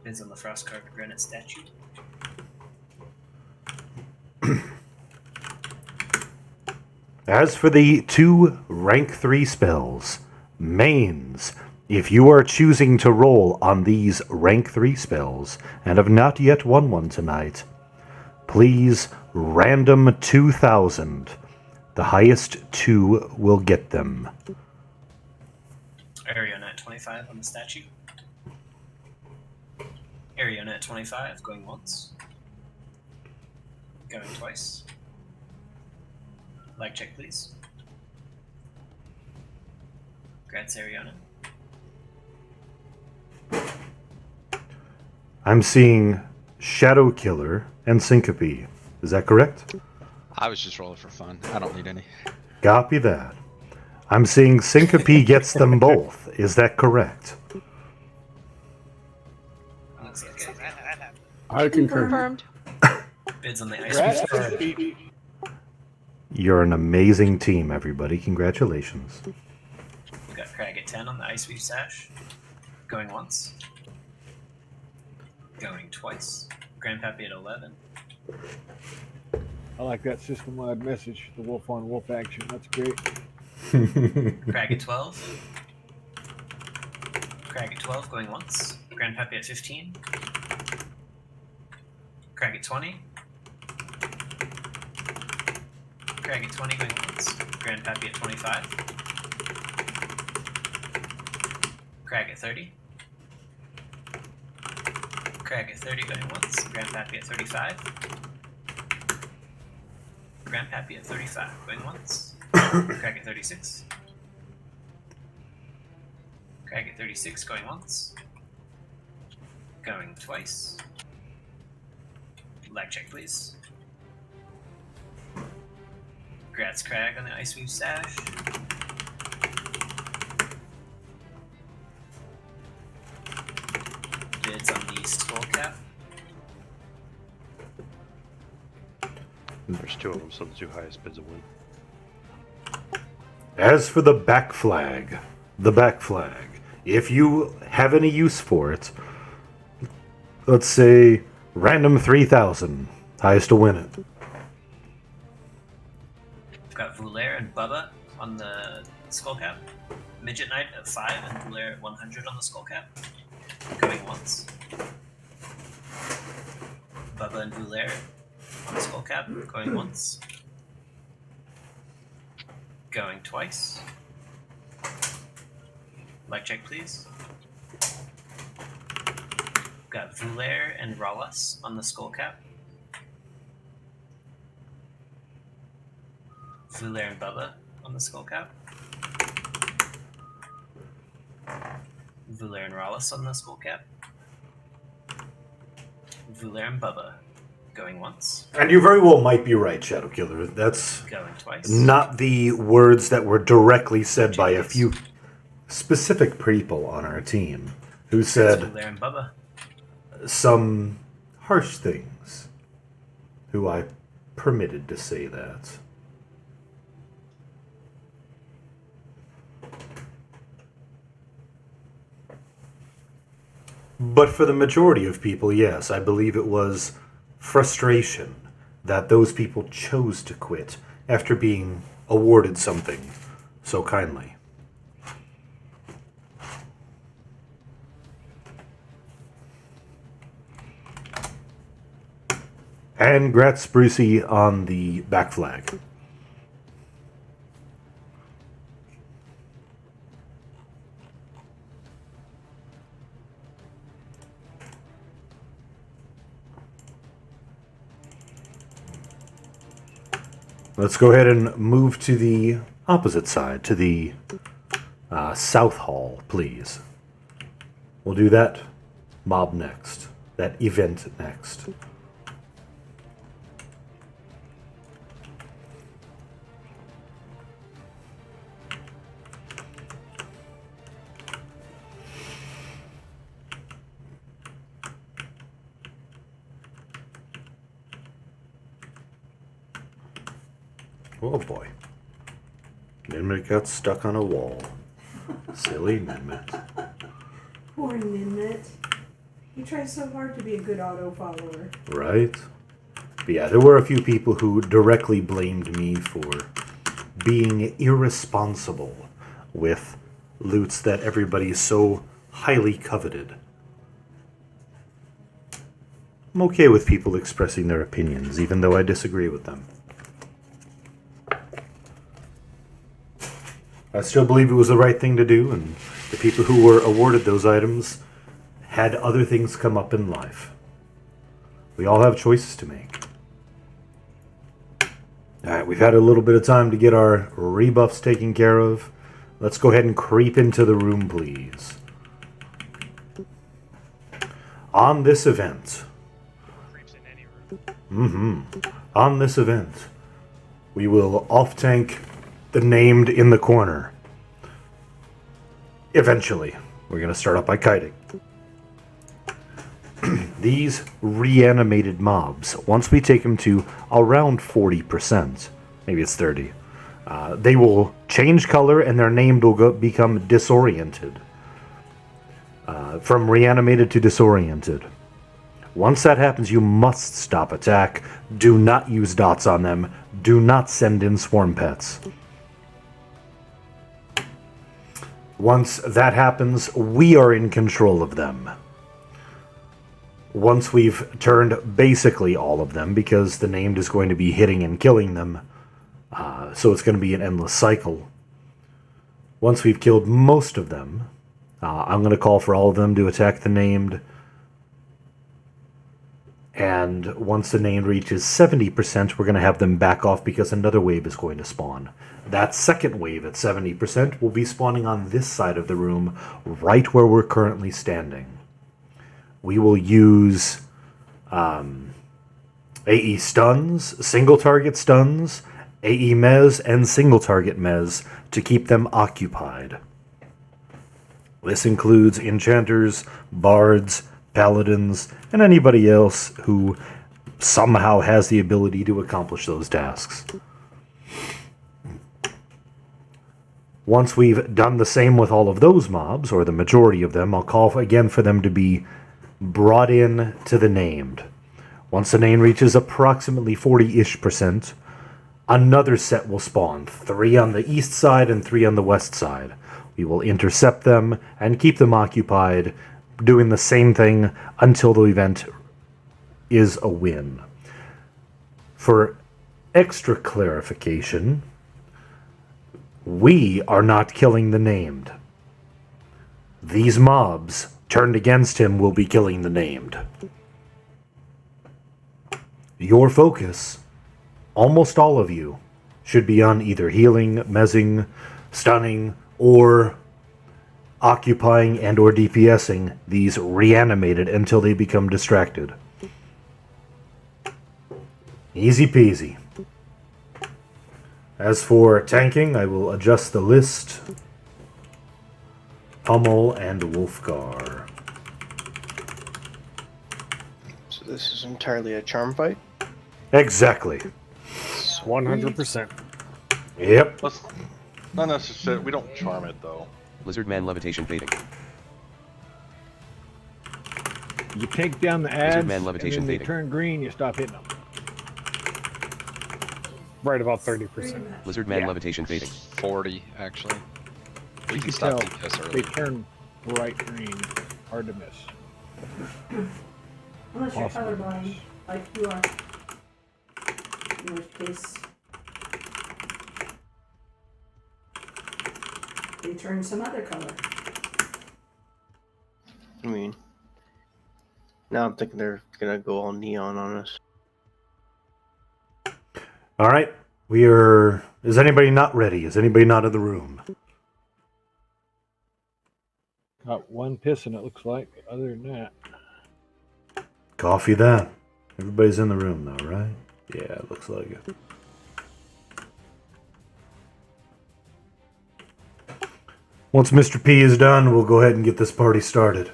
Bids on the Frostcrypt Granite Statue. As for the 2 rank 3 spells, mains, if you are choosing to roll on these rank 3 spells and have not yet won one tonight, please random 2,000. The highest 2 will get them. Ariana at 25 on the statue. Ariana at 25, going once. Going twice. Lag check, please. Congrats, Ariana. I'm seeing Shadow Killer and Syncope. Is that correct? I was just rolling for fun. I don't need any. Copy that. I'm seeing Syncope gets them both. Is that correct? Looks like it. I concur. Confirmed. Bids on the ice Congrats. cream. You're an amazing team, everybody. Congratulations. We got Crag at 10 on the ice weave sash. Going once. Going twice. Grandpappy at 11. I like that system-wide message, the wolf on wolf action. That's great. Crag at 12. Crag at 12 going once. Grandpappy at 15. Crag at 20. Crag at 20 going once. Grandpappy at 25. Crag at 30. Crag at 30 going once. Grandpappy at 35. Grandpappy at 35 going once. Crag at 36. Crag at 36 going once. Going twice. Lag check, please. Congrats, Crag, on the Ice Weave Sash. Bids on the Skull Cap. There's 2 of them, so the 2 highest bids will win. As for the back flag, if you have any use for it, let's say random 3,000, highest to win it. We've got Vulair and Bubba on the Skull Cap. Midget Knight at 5 and Vulair at 100 on the Skull Cap. Going once. Bubba and Vulair on the Skull Cap. Going once. Going twice. Lag check, please. Got Vulair and Ralas on the Skull Cap. Vulair and Bubba on the Skull Cap. Vulair and Ralas on the Skull Cap. Vulair and Bubba going once. And you very well might be right, Shadow Killer. That's Going twice. not the words that were directly said by a few specific people on our team who said Vulair and Bubba. some harsh things, who I permitted to say that. But for the majority of people, yes, I believe it was frustration that those people chose to quit after being awarded something so kindly. And Gratz Brucey on the back flag. Let's go ahead and move to the opposite side, to the South Hall, please. We'll do that mob next. That event next. Oh boy. Ninmet got stuck on a wall. Silly Ninmet. Poor Ninmet. He tries so hard to be a good auto follower. Right? But yeah, there were a few people who directly blamed me for being irresponsible with loots that everybody so highly coveted. I'm okay with people expressing their opinions, even though I disagree with them. I still believe it was the right thing to do, and the people who were awarded those items had other things come up in life. We all have choices to make. Alright, we've had a little bit of time to get our rebuffs taken care of. Let's go ahead and creep into the room, please. On this event... On this event, we will off-tank the named in the corner. Eventually. We're going to start off by kiting. These reanimated mobs, once we take them to around 40%, maybe it's 30, they will change color and their name will become disoriented. From reanimated to disoriented. Once that happens, you must stop attack. Do not use dots on them. Do not send in swarm pets. Once that happens, we are in control of them. Once we've turned basically all of them, because the named is going to be hitting and killing them, so it's going to be an endless cycle. Once we've killed most of them, I'm going to call for all of them to attack the named. And once the named reaches 70%, we're going to have them back off because another wave is going to spawn. That second wave at 70% will be spawning on this side of the room, right where we're currently standing. We will use AE stuns, single target stuns, AE mez, and single target mez to keep them occupied. This includes enchanters, bards, paladins, and anybody else who somehow has the ability to accomplish those tasks. Once we've done the same with all of those mobs, or the majority of them, I'll call again for them to be brought in to the named. Once the name reaches approximately 40-ish%, another set will spawn, 3 on the east side and 3 on the west side. We will intercept them and keep them occupied, doing the same thing until the event is a win. For extra clarification, we are not killing the named. These mobs turned against him will be killing the named. Your focus, almost all of you, should be on either healing, mezzing, stunning, or occupying and or DPSing these reanimated until they become distracted. Easy peasy. As for tanking, I will adjust the list. Pummel and Wolfgar. So this is entirely a charm fight? Exactly. 100%. Yep. Let's not necessarily. We don't charm it though. Lizardman levitation fading. You take down the ads, Lizardman and levitation then they fading. turn green, you stop hitting them. Right about 30%. Lizardman levitation fading. 40, actually. We You can can stop tell DPS they early. turn bright green. Hard to miss. Unless you're Awesome. colorblind, like you are. In which case, they turn some other color. I mean, now I'm thinking they're gonna go all neon on us. All right. We are. Is anybody not ready? Is anybody not in the room? Got one piston, it looks like. Other than that, Coffee that. Everybody's in the room though, right? Yeah, it looks like it. Once Mr. P is done, we'll go ahead and get this party started.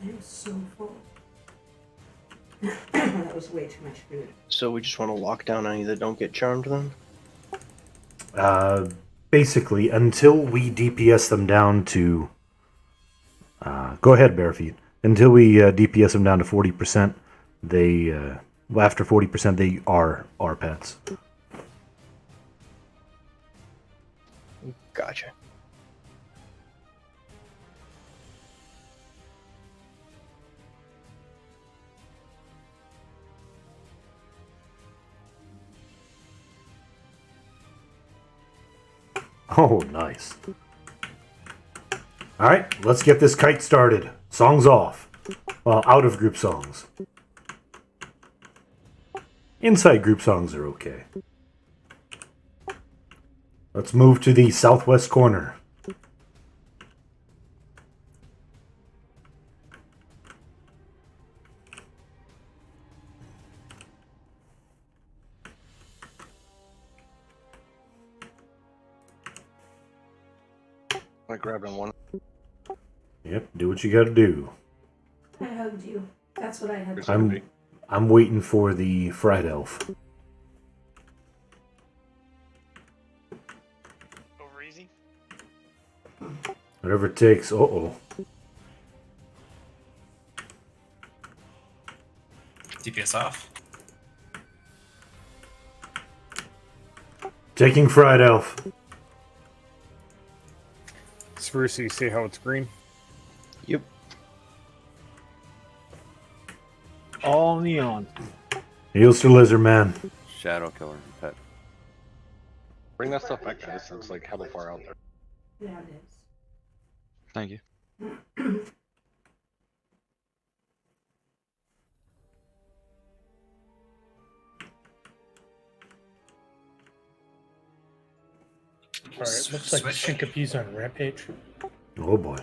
I'm so full. That was way too much food. So we just want to lock down any that don't get charmed then? Basically, until we DPS them down to... go ahead, Barefeet. Until we DPS them down to 40%, they... well, after 40%, they are our pets. Gotcha. Oh, nice. Alright, let's get this kite started. Songs off. Well, out of group songs. Inside group songs are okay. Let's move to the southwest corner. I grabbed him one. Yep, do what you gotta do. I hugged you. That's what I had to do. I'm waiting for the fried elf. Over easy. Whatever it takes. Uh-oh. DPS off. Taking fried elf. Spruce, you see how it's green? Yep. All neon. Heals to Lizard Man. Shadow Killer. Pet. Bring that stuff back, guys. It's like hella far out there. Yeah, it is. Thank you. Alright, looks like Shinkapi's on Rampage. Oh boy.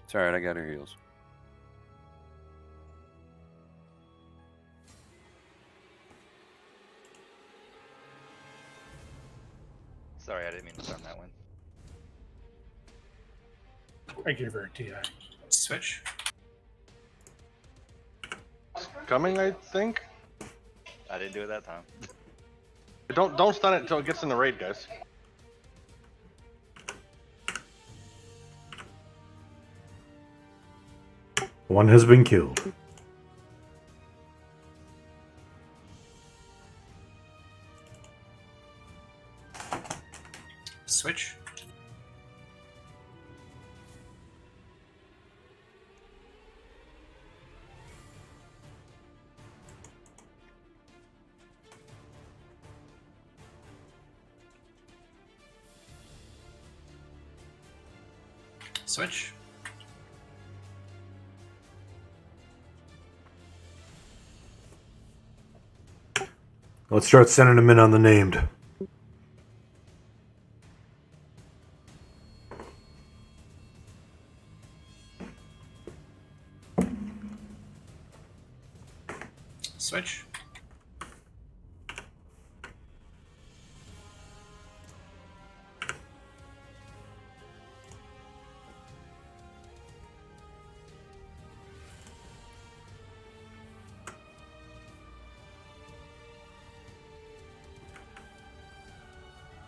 It's alright, I got her heals. Sorry, I didn't mean to start that one. I gave her a DI. Switch. Coming, I think. I didn't do it that time. Don't stun it until it gets in the raid, guys. One has been killed. Switch. Switch. Let's start sending them in on the named. Switch.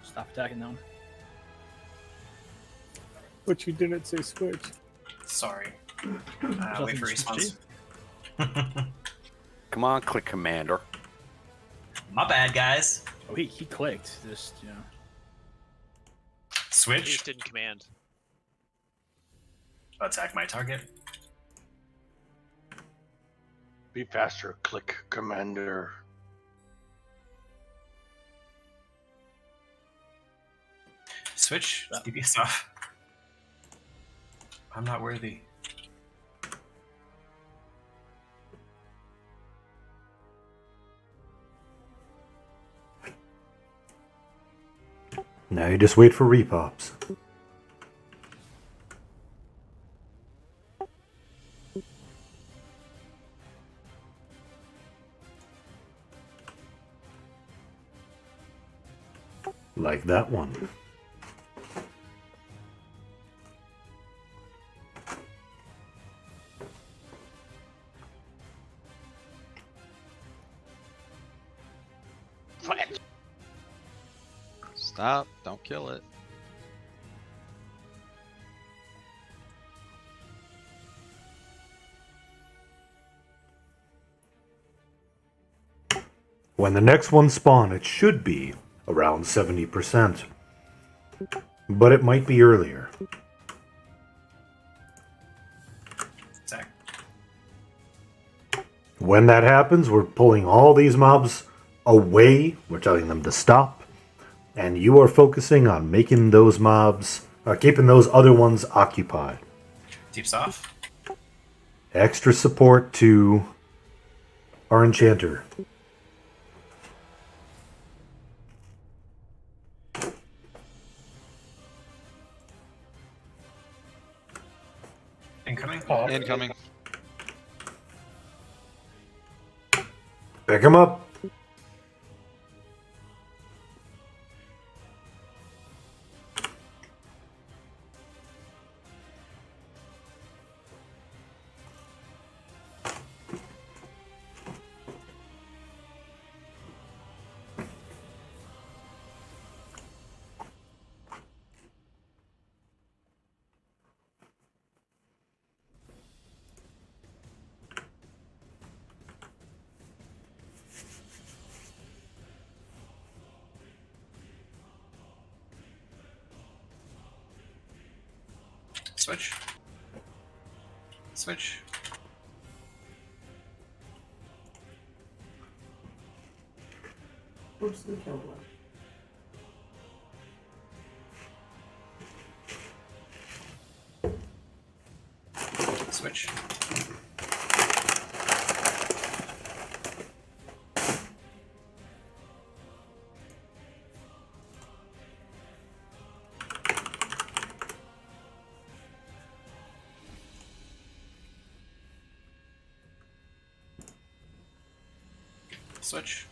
Stop attacking them. But you didn't say switch. Sorry. Wait for response. Come on, click commander. My bad, guys. Oh, he clicked. Just, you know. Switch. Just didn't command. Attack my target. Be faster. Click commander. Switch. DPS off. I'm not worthy. Now you just wait for repops. Like that one. Stop. Don't kill it. When the next one spawn, it should be around 70%. But it might be earlier. Zach. When that happens, we're pulling all these mobs away. We're telling them to stop. And you are focusing on making those mobs, or keeping those other ones occupied. Deeps off. Extra support to our enchanter. Incoming. Incoming. Pick him up. Switch. Switch. Oops, we killed one. Switch. Switch.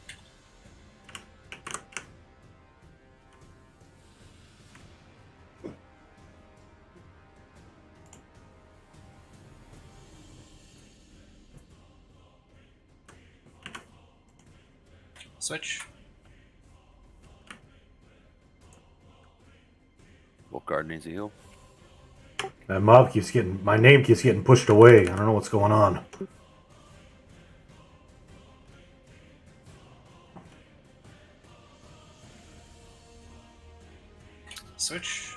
Switch. Wolf guard needs a heal. That mob keeps getting, my name keeps getting pushed away. I don't know what's going on. Switch.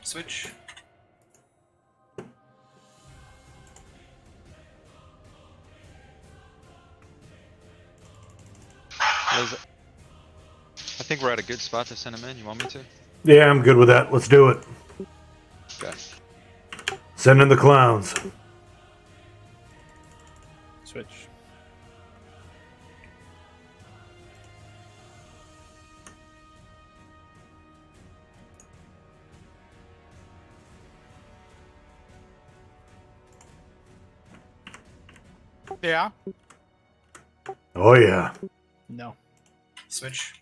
Switch. I think we're at a good spot to send him in. You want me to? Yeah, I'm good with that. Let's do it. Okay. Send in the clowns. Switch. Yeah. Oh, yeah. No. Switch.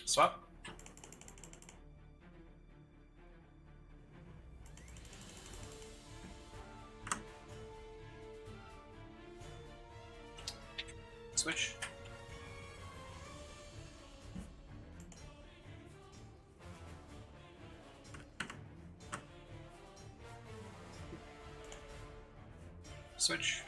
Swap. Switch. Switch.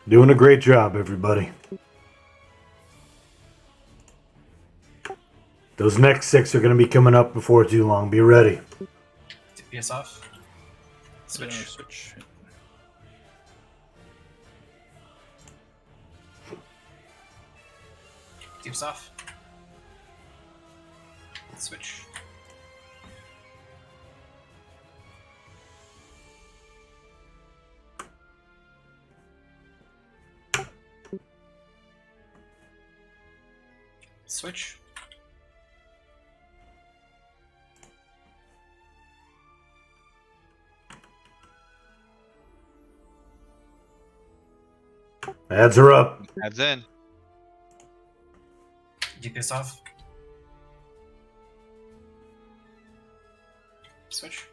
Doing a great job, everybody. Those next 6 are going to be coming up before too long. Be ready. DPS off. Switch. Switch. DPS off. Switch. Switch. Ads are up. Adds in. DPS off. Switch.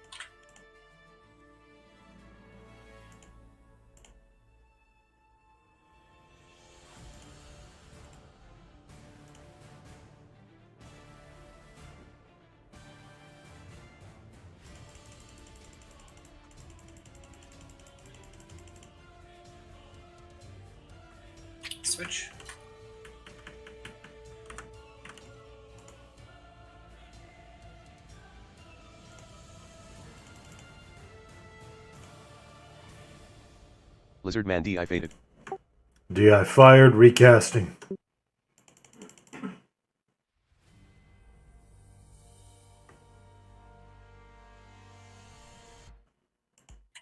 Switch. Lizardman DI faded. DI fired, recasting.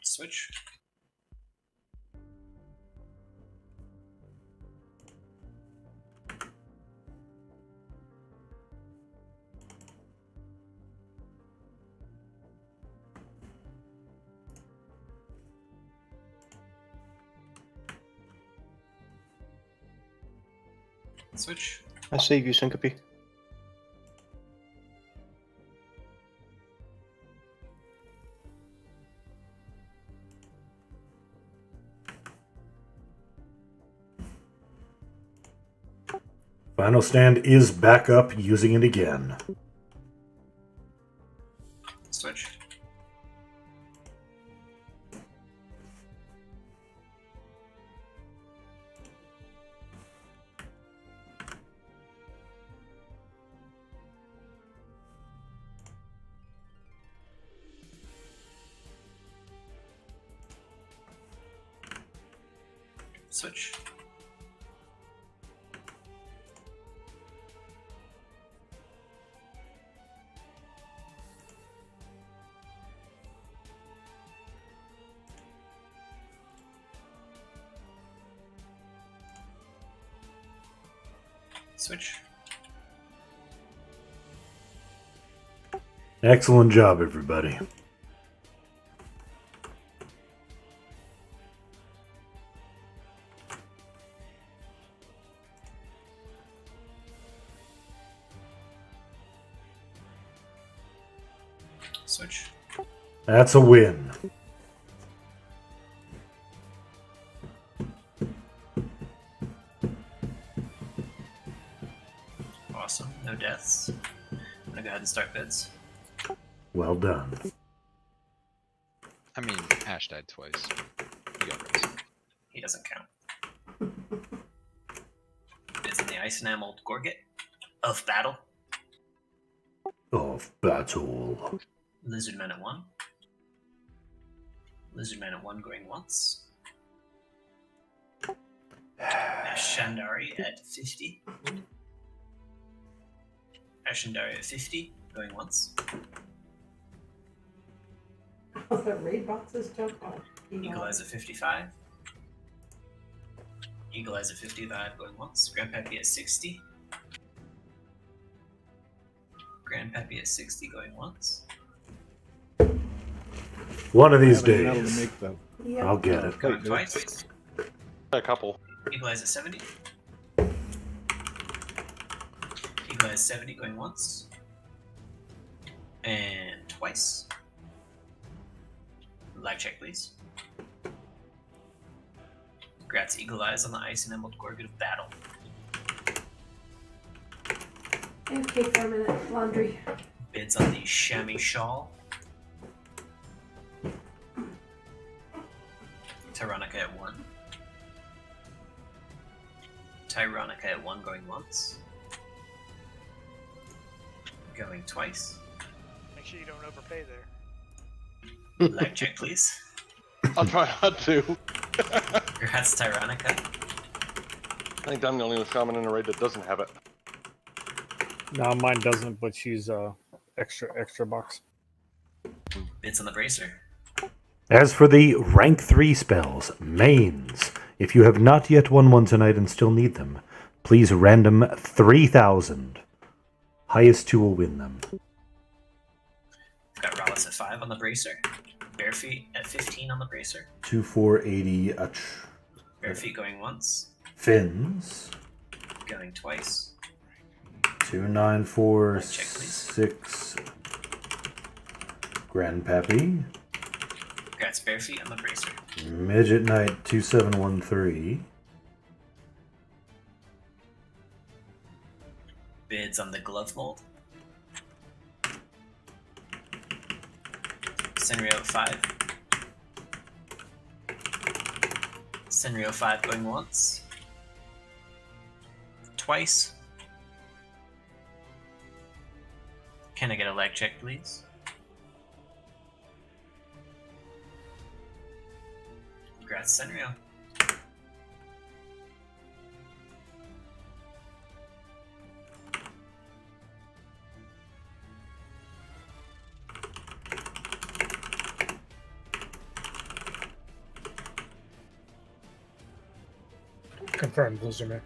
Switch. Switch. I save you, Syncope. Final stand is back up, using it again. Switch. Switch. Switch. Excellent job, everybody. Switch. That's a win. Awesome. No deaths. I'm gonna go ahead and start bids. Well done. I mean, Ash died twice. You got raised. He doesn't count. Bids in the ice enameled Gorget of battle. Of battle. Lizardman at 1. Lizardman at 1 going once. Ashandari at 50. Ashandari at 50 going once. Oh, the raid boxes jump on. Eagle Eyes at 55. Eagle Eyes at 55 going once. Grandpappy at 60. Grandpappy at 60 going once. One of these I have a medal to days. make, though. Yeah. I'll get it. Going twice. A couple. Eagle Eyes at 70. Eagle Eyes 70 going once. And twice. Live check, please. Congrats, Eagle Eyes on the Ice and Emerald Gorget of Battle. Okay, for a minute. Laundry. Bids on the Chamois Shawl. Tyrannica at 1. Tyronica at 1 going once. Going twice. Make sure you don't overpay there. Leg check, please. I'll try not to. Congrats, Tyronica. I think I'm the only shaman in the raid that doesn't have it. No, mine doesn't, but she's extra box. Bits on the bracer. As for the rank 3 spells, mains, if you have not yet won one tonight and still need them, please random 3,000. Highest 2 will win them. We've got Rallis at 5 on the bracer. Bare feet at 15 on the bracer. 2, 4, 80, Bare feet going once. Fins. Going twice. 2, 9, 4, Leg check, please. 6. Grandpappy. Congrats, bare feet on the bracer. Midget Knight 2713. Bids on the glove mold. Senrio at 5. Senrio 5 going once. Twice. Can I get a leg check, please? Congrats, Senrio. Confirmed, loser man.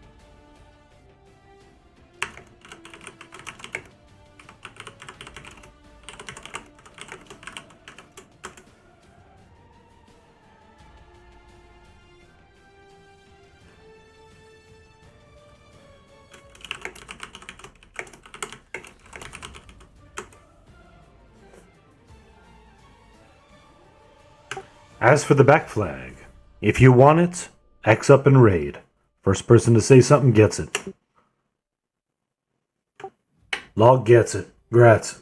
As for the back flag, if you want it, X up and raid. First person to say something gets it. Log gets it. Grats.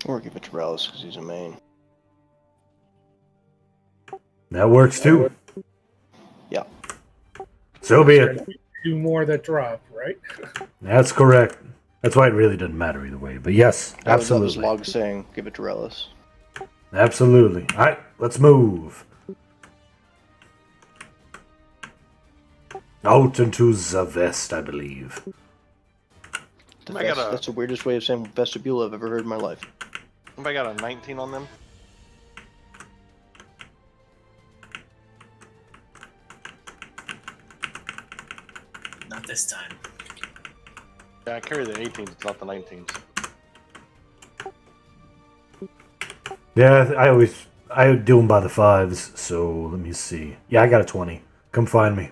Or give it to Rallis because he's a main. That works too. Yeah. So be it. 2 more that drop, right? That's correct. That's why it really doesn't matter either way. But yes, That was absolutely. Log saying, give it to Rallis. Absolutely. Alright, let's move. Out into the vest, I believe. That's the weirdest way of saying vestibule I've ever heard in my life. Anybody got a 19 on them? Not this time. Yeah, I carry the 18s, it's not the 19s. Yeah, I do them by the 5s, so let me see. Yeah, I got a 20. Come find me.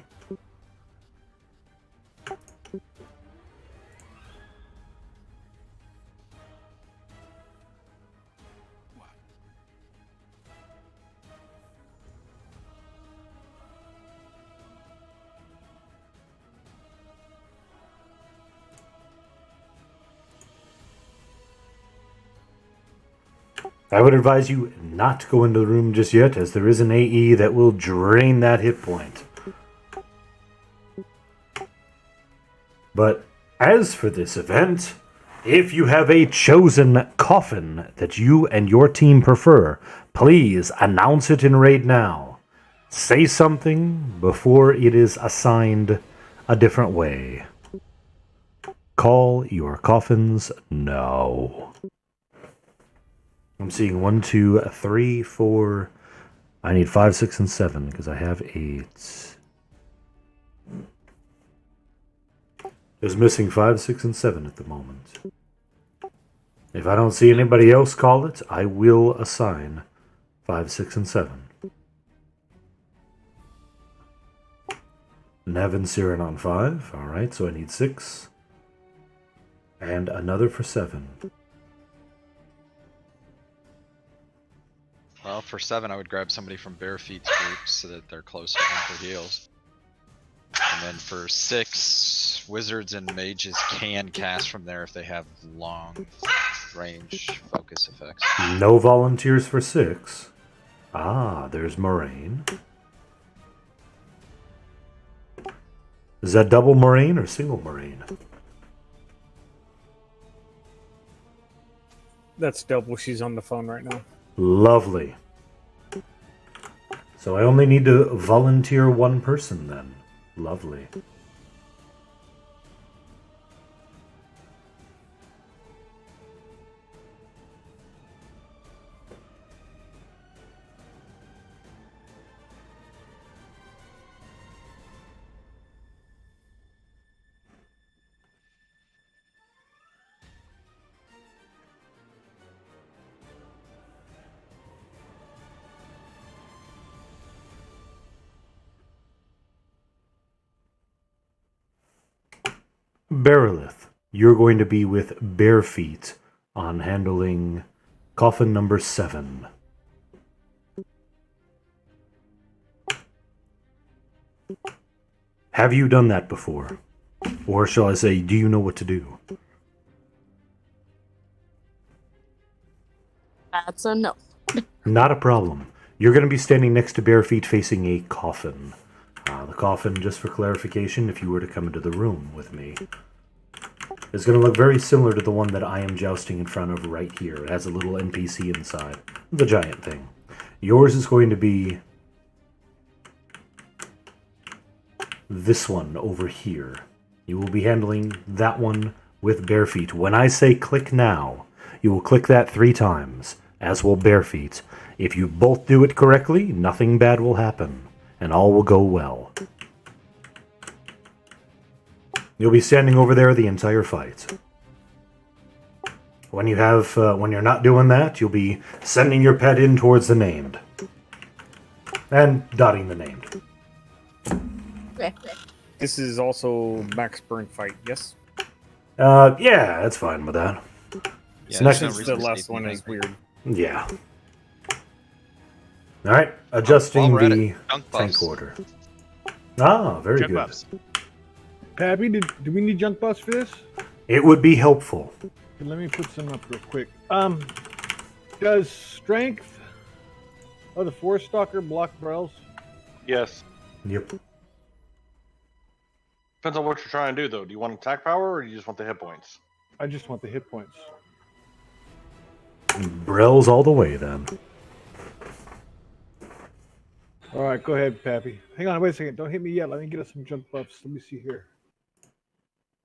I would advise you not to go into the room just yet, as there is an AE that will drain that hit point. But as for this event, if you have a chosen coffin that you and your team prefer, please announce it in raid now. Say something before it is assigned a different way. Call your coffins now. I'm seeing 1, 2, 3, 4. I need 5, 6, and 7 because I have 8. There's missing 5, 6, and 7 at the moment. If I don't see anybody else call it, I will assign 5, 6, and 7. Nevin Siren on 5. Alright, so I need 6. And another for 7. Well, for 7, I would grab somebody from Bare Feet's group so that they're close to him for heals. And then for 6, wizards and mages can cast from there if they have long range focus effects. No volunteers for 6. Ah, there's Moraine. Is that double Moraine or single Moraine? That's double. She's on the phone right now. Lovely. So I only need to volunteer 1 person then. Lovely. Berilith, you're going to be with Bare Feet on handling coffin number 7. Have you done that before? Or shall I say, do you know what to do? That's a no. Not a problem. You're going to be standing next to Bare Feet facing a coffin. The coffin, just for clarification, if you were to come into the room with me, is going to look very similar to the one that I am jousting in front of right here. It has a little NPC inside. The giant thing. Yours is going to be this one over here. You will be handling that one with Bare Feet. When I say click now, you will click that 3 times, as will Bare Feet. If you both do it correctly, nothing bad will happen, and all will go well. You'll be standing over there the entire fight. When you're not doing that, you'll be sending your pet in towards the named. And dotting the named. Okay. This is also max burn fight, yes? Yeah, that's fine with that. Yeah, So next, Since the last one is weird. yeah. Alright, adjusting While we're at the it, junk tank buffs. order. Ah, very Junk good. buffs. Pappy, do we need junk buffs for this? It would be helpful. Let me put some up real quick. Does strength of the Forest Stalker block Brels? Yes. Yep. Depends on what you're trying to do, though. Do you want attack power or do you just want the hit points? I just want the hit points. Brels all the way then. All right, go ahead, Pappy. Hang on, wait a second. Don't hit me yet. Let me get us some junk buffs. Let me see here.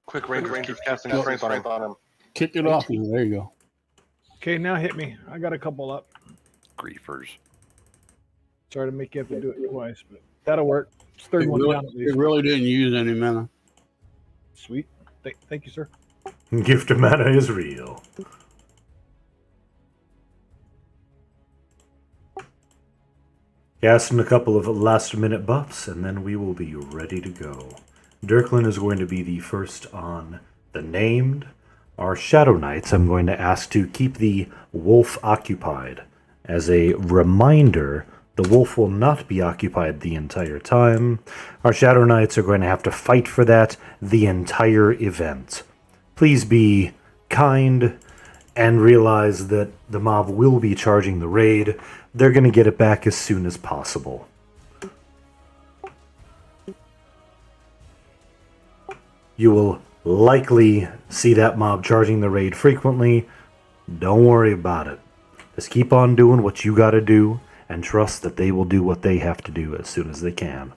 Quick, Ranger keeps casting strength on him. Kick it off. There you go. Okay, now hit me. I got a couple up. Griefers. Sorry to make you have to do it twice, but that'll work. It's 31 down at least. It really didn't use any mana. Sweet. Thank you, sir. Gift of mana is real. Casting a couple of last-minute buffs, and then we will be ready to go. Dirklin is going to be the first on the named. Our Shadow Knights, I'm going to ask to keep the wolf occupied. As a reminder, the wolf will not be occupied the entire time. Our Shadow Knights are going to have to fight for that the entire event. Please be kind and realize that the mob will be charging the raid. They're going to get it back as soon as possible. You will likely see that mob charging the raid frequently. Don't worry about it. Just keep on doing what you gotta do and trust that they will do what they have to do as soon as they can.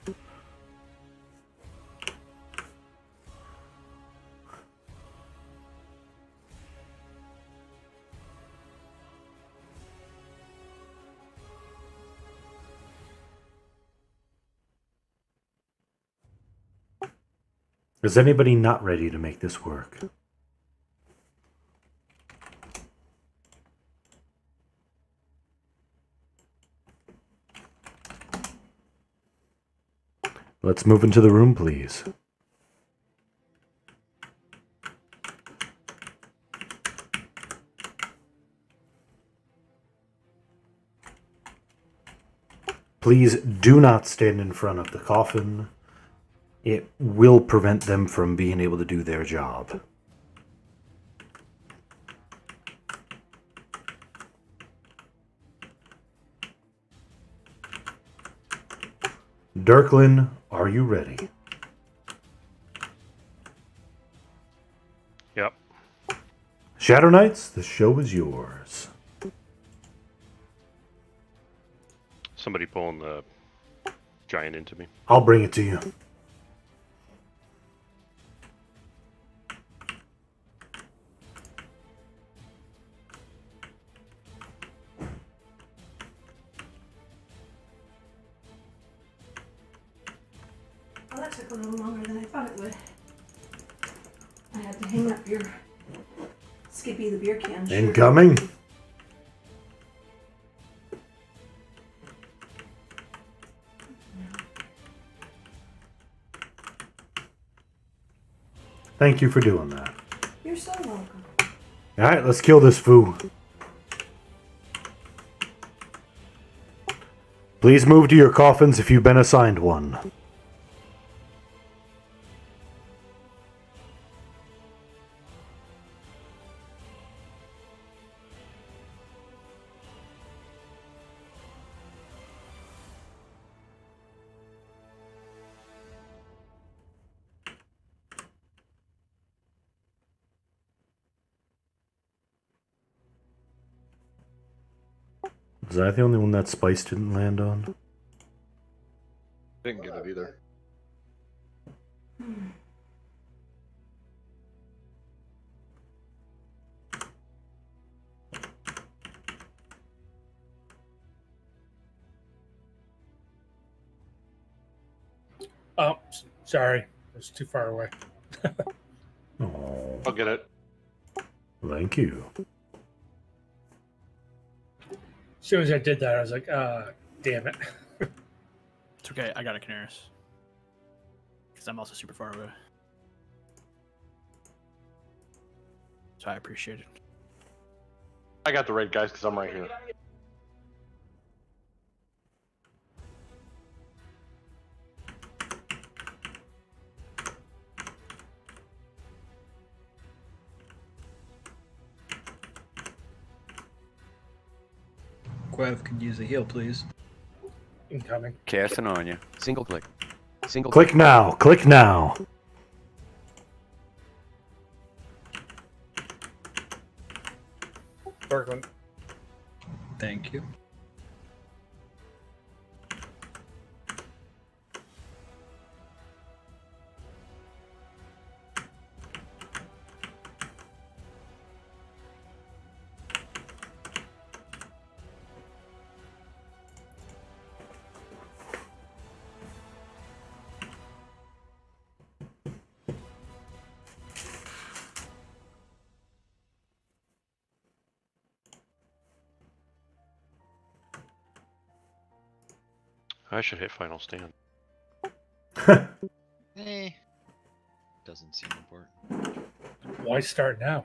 Is anybody not ready to make this work? Let's move into the room, please. Please do not stand in front of the coffin. It will prevent them from being able to do their job. Dirklin, are you ready? Yep. Shadow Knights, the show is yours. Somebody pulling the giant into me. I'll bring it to you. Well, that took a little longer than I thought it would. I had to hang up your Skippy the beer can. shirt. Incoming. Thank you for doing that. You're so welcome. Alright, let's kill this foo. Please move to your coffins if you've been assigned one. Was I the only one that spice didn't land on? Didn't get it either. Oh, sorry. It was too far away. Oh, I'll get it. thank you. As soon as I did that, I was like, damn it. It's okay. I got a Canaris. Because I'm also super far away. So I appreciate it. I got the raid, guys, because I'm right here. Quev could use a heal, please. Incoming. Casting on you. Single click. Single Click now. Click now. Berglund. Thank you. I should hit final stand. Doesn't seem important. Why start now?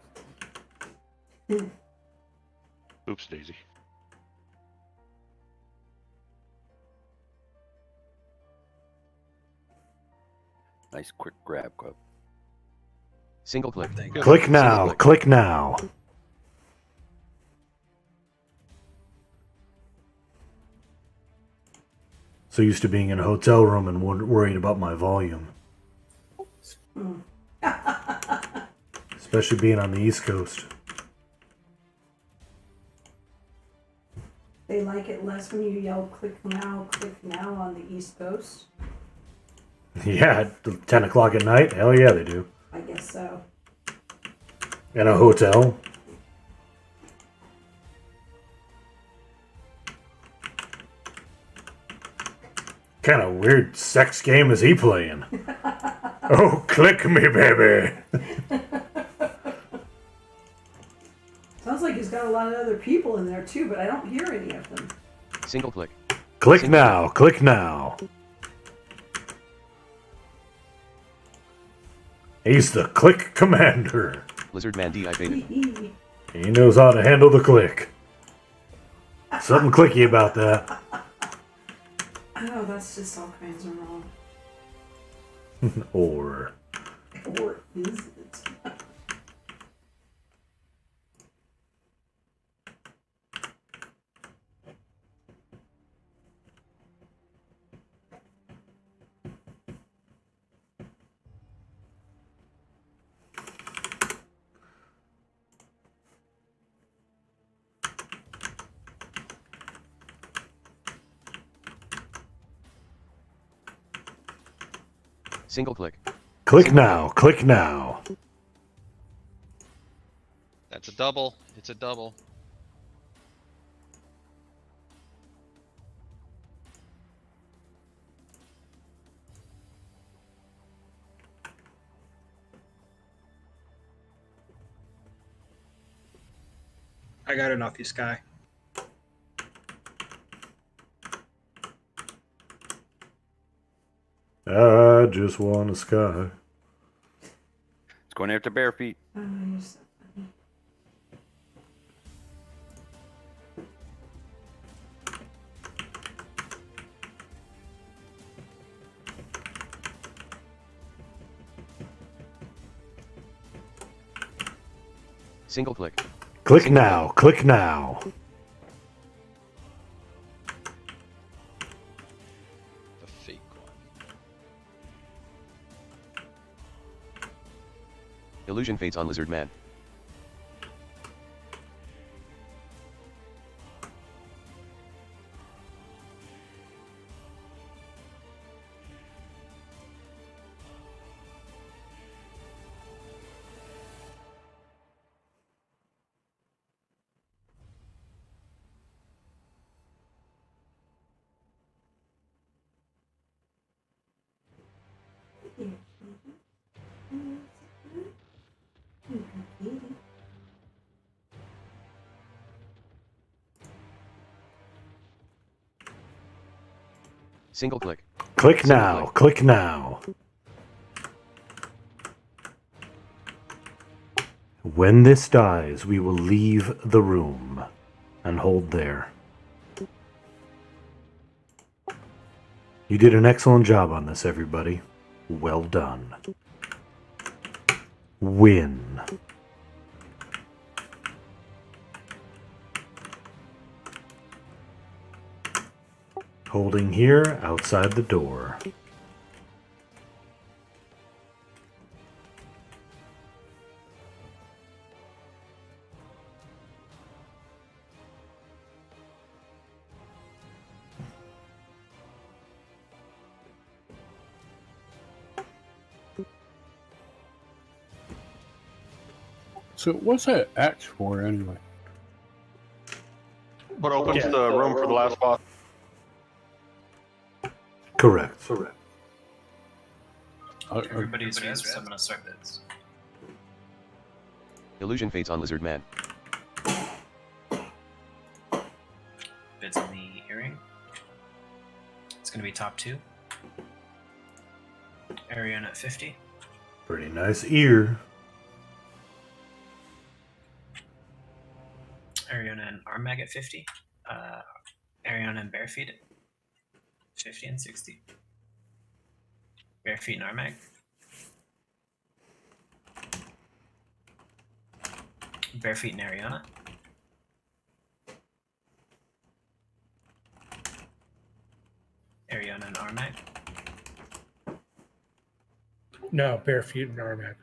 Oops, Daisy. Nice quick grab, Quip. Single click. Click now. Click now. So used to being in a hotel room and worried about my volume. Especially being on the East Coast. They like it less when you yell click now on the East Coast. Yeah, at 10 o'clock at night? Hell yeah, they do. I guess so. In a hotel. Kind of weird sex game is he playing? Oh, click me, baby. Sounds like he's got a lot of other people in there too, but I don't hear any of them. Single click. Click now. Click now. He's the click commander. Lizardman deactivated. He knows how to handle the click. Something clicky about that. Oh, that's just all kinds of wrong. Or is it? Single click. Click now. Click now. That's a double. It's a double. I got it off you, Sky. I just want a sky. It's going after bare feet. Oh, you're so funny. Single click. Click now. Click now. The fake one. Illusion fades on Lizard Man. Single click. Click Single now. click. Click now. When this dies, we will leave the room and hold there. You did an excellent job on this, everybody. Well done. Win. Holding here outside the door. So what's that axe for anyway? What opens Yeah. the room for the last boss? Correct. Everybody's used, so I'm gonna start this. Illusion fades on Lizard Man. Bids on the earring. It's gonna be top 2. Arion at 50. Pretty nice ear. Ariona and Armag at 50. Ariona and Barefeet at 50 and 60. Barefeet and Armag. Barefeet and Ariona. Ariona and Armag. No, bare feet and Armag.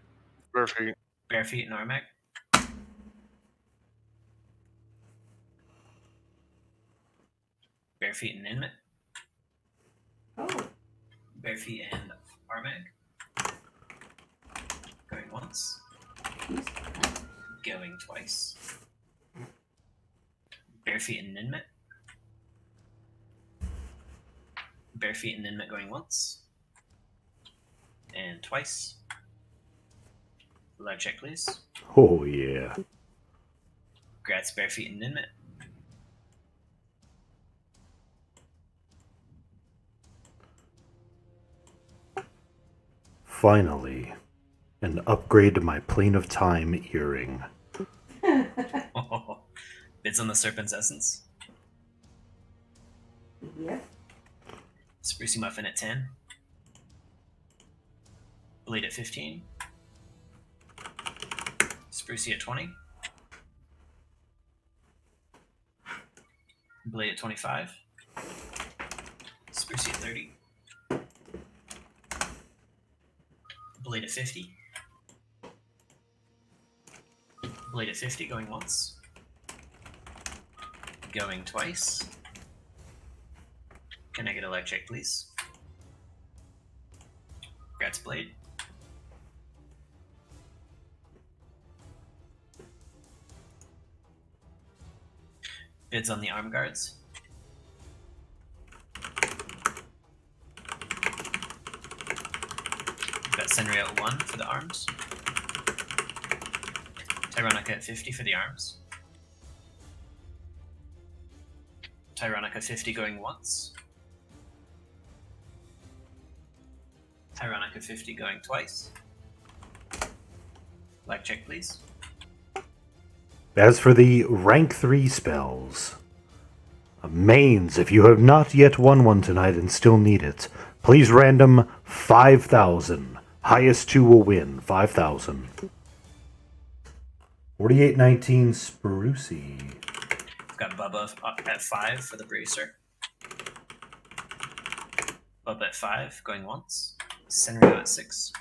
Perfect. Barefeet and Armag. Barefeet and Inmit. Oh, Barefeet and Armag. Going once. Going twice. Barefeet and Inmit. Barefeet and Inmit going once. And twice. Live check, please. Oh, yeah. Grats, Barefeet and Inmit. Finally, an upgrade to my Plane of Time earring. Bids on the Serpent's Essence. yep. Sprucey Muffin at 10. Blade at 15. Sprucey at 20. Blade at 25. Sprucey at 30. Blade at 50. Blade at 50 going once. Going twice. Can I get a leg check, please? Grat's Blade. Bids on the arm guards. We've got Senrio at 1 for the arms. Tyronica at 50 for the arms. Tyronica 50 going once. Tyronica 50 going twice. Lag check, please. As for the rank 3 spells, mains, if you have not yet won one tonight and still need it, please random 5,000. Highest 2 will win, 5,000. 4819 Sprucey. We've got Bubba up at 5 for the Bracer. Bubba at 5 going once. Senrio at 6.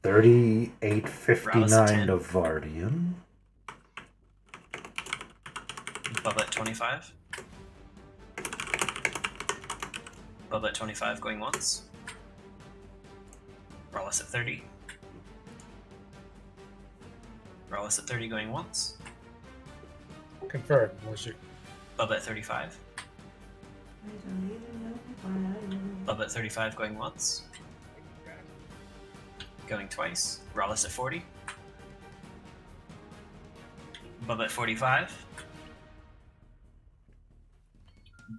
3859 Novardian. Bubba at 25. Bubba at 25 going once. Rawless at 30. Rawless at 30 going once. Confirmed, Lizard. Bubba at 35. Bubba at 35 going once. Going twice. Rawless at 40. Bubba at 45.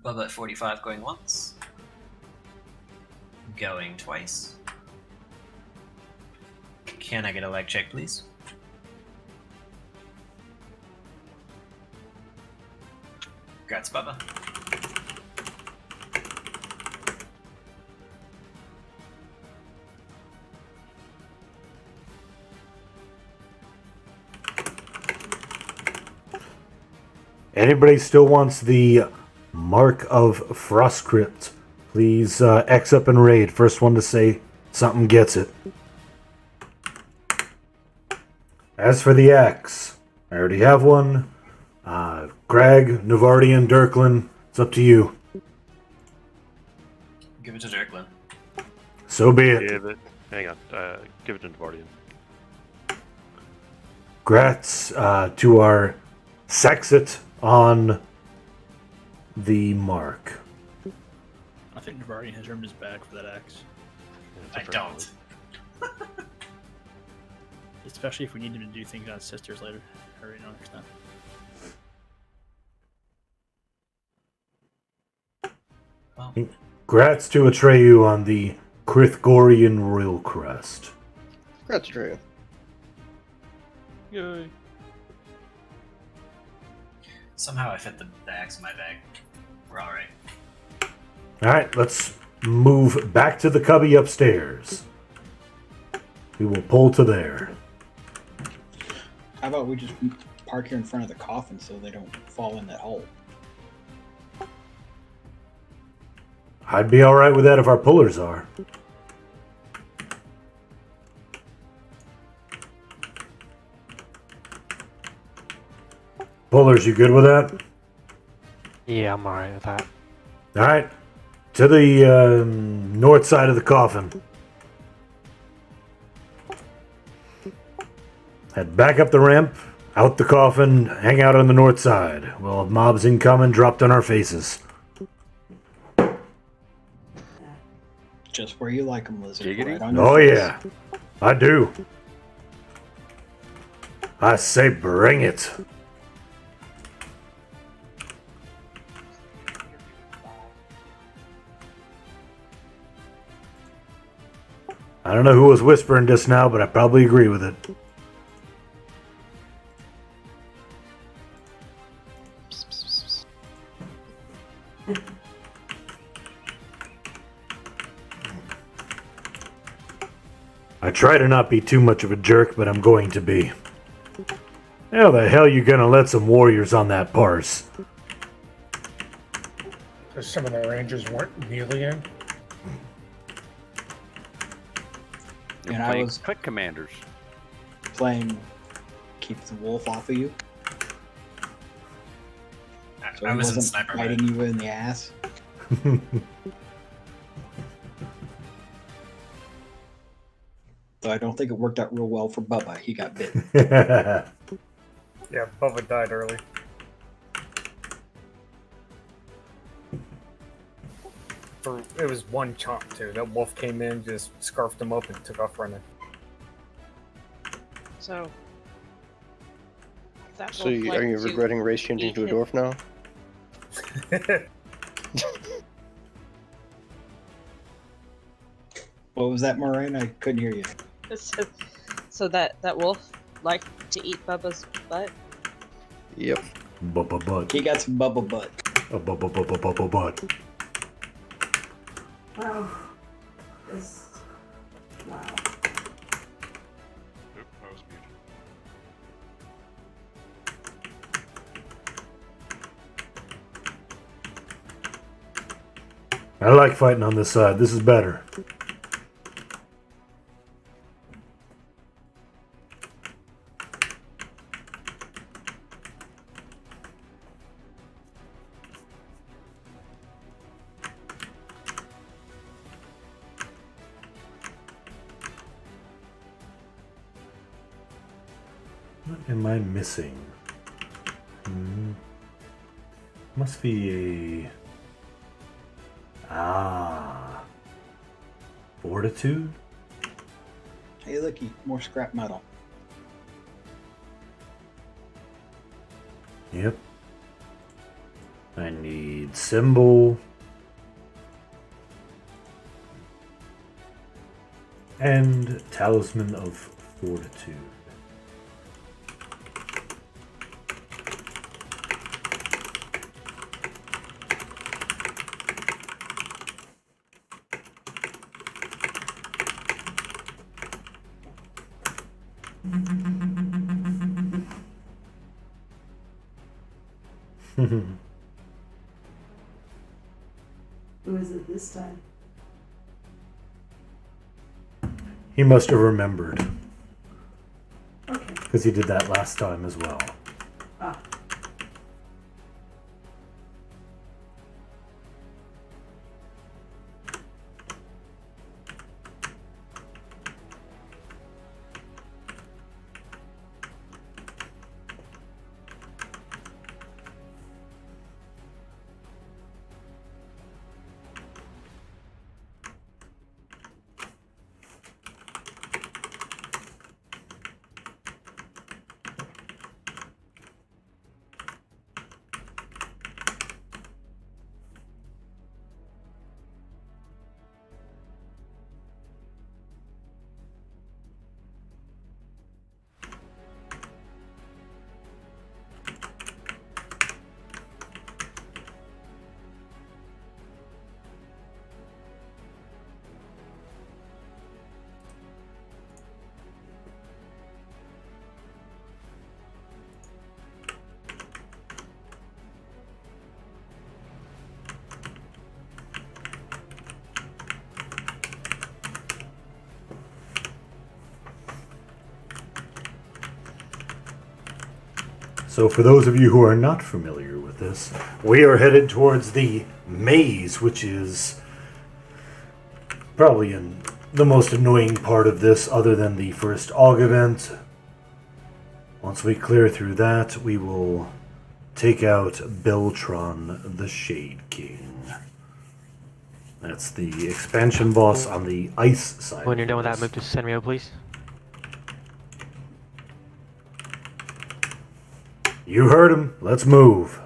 Bubba at 45 going once. Going twice. Can I get a leg check, please? Congrats, Bubba. Anybody still wants the Mark of Frostcrypt, please X up and raid. First one to say something gets it. As for the X, I already have one. Greg, Novardian, Dirklin, it's up to you. Give it to Dirklin. So be it. Hang on. Give it to Novardian. Grats to our Sexit on the mark. I think Navarrian has earned his bag for that axe. I don't. Especially if we need him to do things on sisters later. I really don't understand. Grats to Atreyu on the Krithgorian Royal Crest. Congrats, Atreyu. Yay. Somehow I fit the axe in my bag. We're alright. Alright, let's move back to the cubby upstairs. We will pull to there. How about we just park here in front of the coffin so they don't fall in that hole? I'd be alright with that if our pullers are. Pullers, you good with that? Yeah, I'm alright with that. Alright. To the north side of the coffin. Head back up the ramp, out the coffin, hang out on the north side. We'll have mobs incoming, dropped on our faces. Just where you like them, Lizard. Right on Oh your face. yeah, I do. I say bring it. I don't know who was whispering just now, but I probably agree with it. I try to not be too much of a jerk, but I'm going to be. How the hell you gonna let some warriors on that parse? Because some of the rangers weren't nearly in. You're And I playing was click commanders. playing Keep the Wolf Off of You. So I he was in wasn't sniper biting mode. you in the ass. So I don't think it worked out real well for Bubba. He got bit. Yeah, Bubba died early. It was one chomp too. That wolf came in, just scarfed him up, and took off running. So. That So wolf are liked you to regretting race changing eat to a his- dwarf now? What was that, Moraine? I couldn't hear you. So that wolf liked to eat Bubba's butt. Yep. Bubba butt. He got some Bubba butt. A bubba butt. Wow. This. Wow. Oop, I was muted. I like fighting on this side. This is better. What am I missing? Must be a... Fortitude? Hey, looky, more scrap metal. Yep. I need symbol. And talisman of fortitude. Who is it this time? He must have remembered. Okay. Because he did that last time as well. Ah. So for those of you who are not familiar with this, we are headed towards the maze, which is probably in the most annoying part of this other than the first AUG event. Once we clear through that, we will take out Beltron the Shade King. That's the expansion boss on the ice side. When you're of done with that, this. move to Senrio, please. You heard him. Let's move.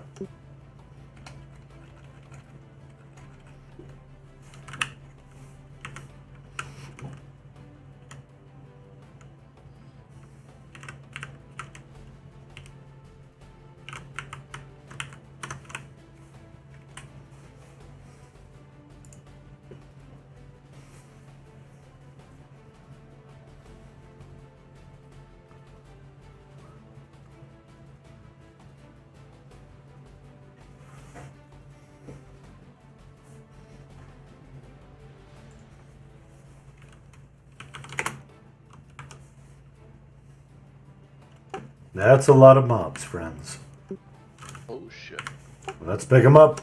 That's a lot of mobs, friends. Oh shit. Let's pick them up.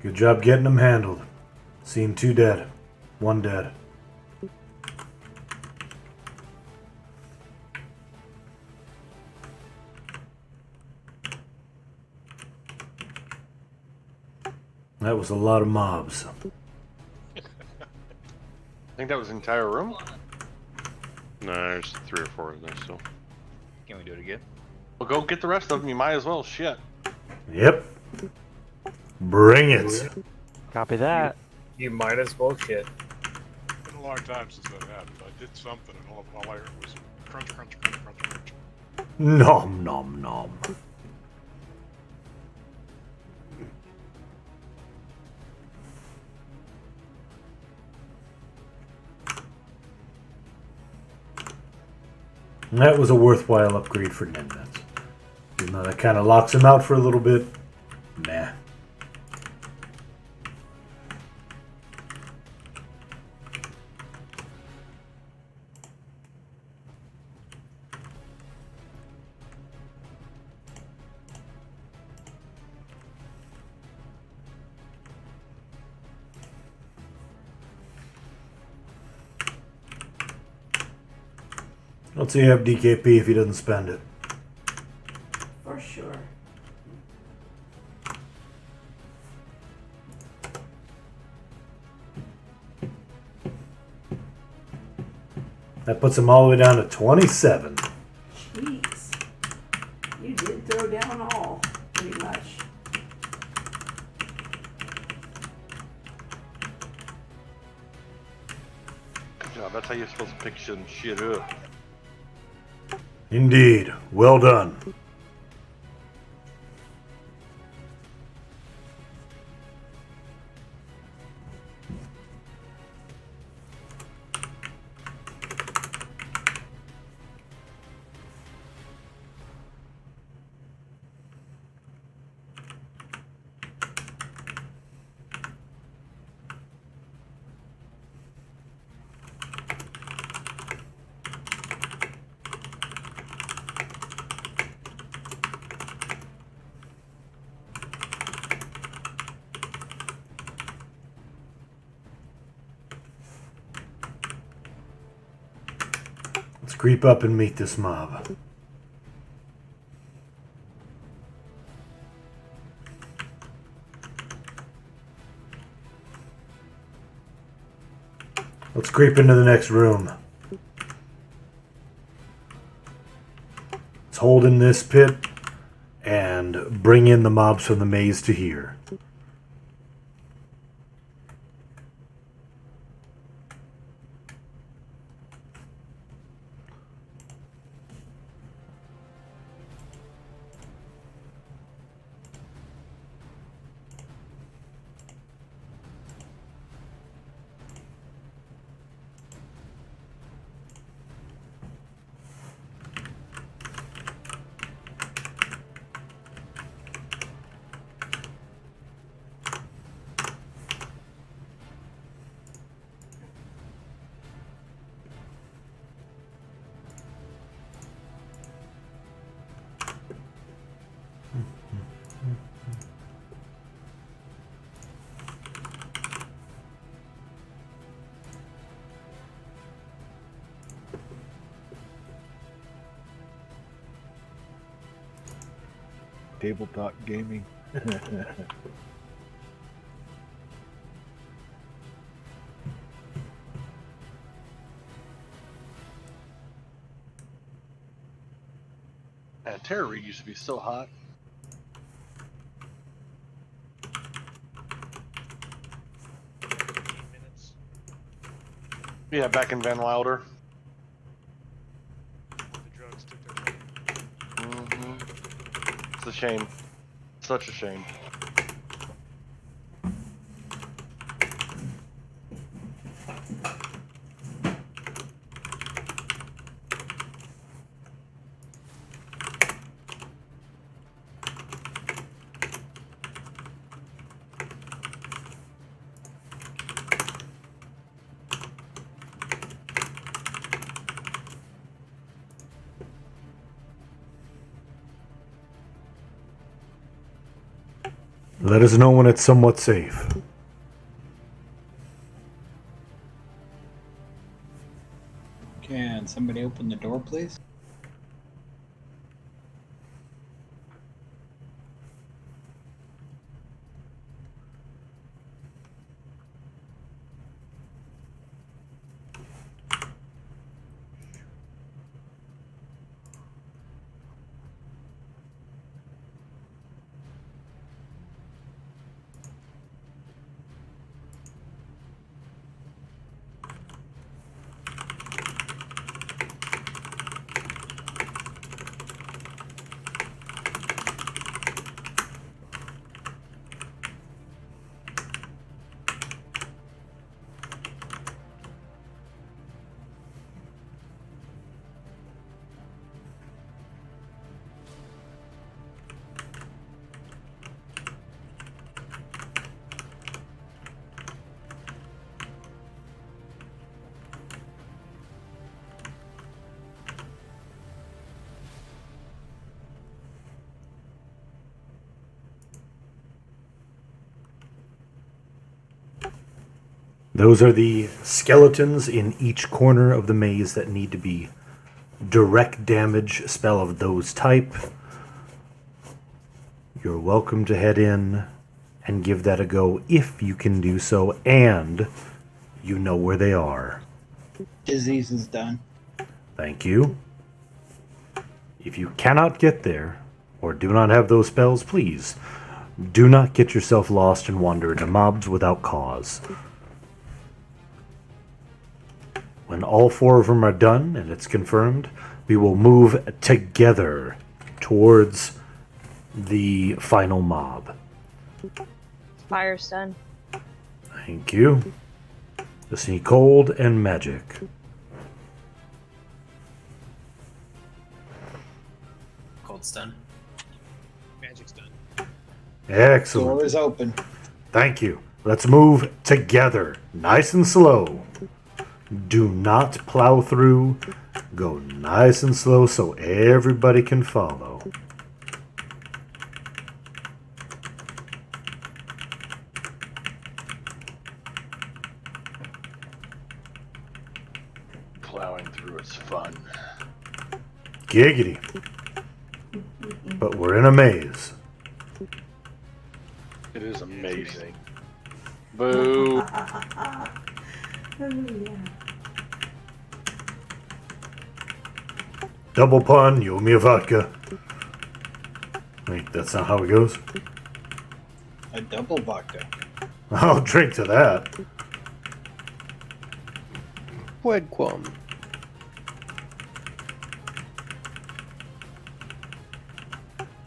Good job getting them handled. Seen 2 dead. 1 dead. That was a lot of mobs. I think that was the entire room. No, there's 3 or 4 of them still. Can we do it again? Well, go get the rest of them. You might as well. Shit. Yep. Bring it. Copy that. You might as well shit. It's been a long time since that happened. I did something, and all I heard was crunch, crunch, crunch, crunch, crunch. Nom nom nom. That was a worthwhile upgrade for Nimbus. Even though that kind of locks him out for a little bit. Nah. Let's see have DKP if he doesn't spend it. For sure. That puts him all the way down to 27. Jeez. You did throw down all, pretty much. Good job. That's how you're supposed to pick some shit up. Indeed. Well done. Let's creep up and meet this mob. Let's creep into the next room. Let's hold in this pit and bring in the mobs from the maze to here. Tabletop gaming. Terror Reed used to be so hot. Yeah, back in Van Wilder. The drugs took their It's a shame. Such a shame. Let us know when it's somewhat safe. Can somebody open the door, please? Those are the skeletons in each corner of the maze that need to be direct damage spell of those type. You're welcome to head in and give that a go if you can do so, and you know where they are. Disease is done. Thank you. If you cannot get there, or do not have those spells, please do not get yourself lost and wander into mobs without cause. When all 4 of them are done and it's confirmed, we will move together towards the final mob. Fire's done. Thank you. Just need cold and magic. Cold's done. Magic's done. Excellent. Door is open. Thank you. Let's move together, nice and slow. Do not plow through. Go nice and slow so everybody can follow. Plowing through is fun. Giggity. But we're in a maze. It is amazing. Boo. Oh, yeah. Double pun, you owe me a vodka. Wait, that's not how it goes? A double vodka. I'll drink to that. Wedquam.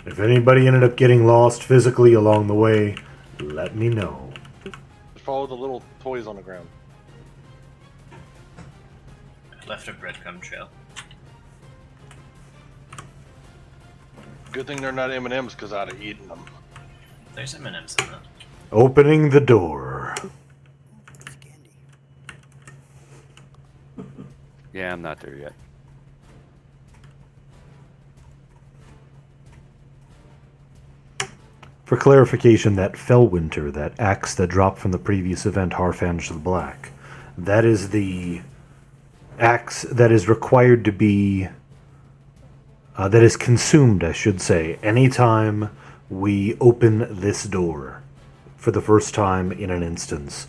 If anybody ended up getting lost physically along the way, let me know. Follow the little toys on the ground. I left a breadcrumb trail. Good thing they're not M&Ms because I'd have eaten them. There's M&Ms in that. Opening the door. Yeah, I'm not there yet. For clarification, that Fellwinter, that axe that dropped from the previous event, Harfange the Black, that is the axe that is required to be, that is consumed, I should say, anytime we open this door for the first time in an instance.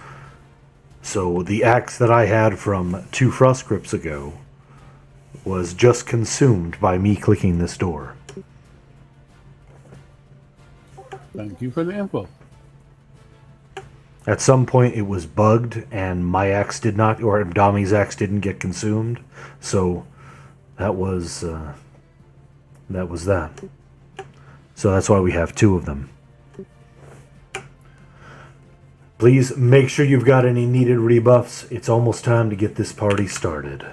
So the axe that I had from 2 Frostcrypts ago was just consumed by me clicking this door. Thank you for the info. At some point it was bugged and my axe did not, or Dami's axe didn't get consumed. So that was that. So that's why we have 2 of them. Please make sure you've got any needed rebuffs. It's almost time to get this party started.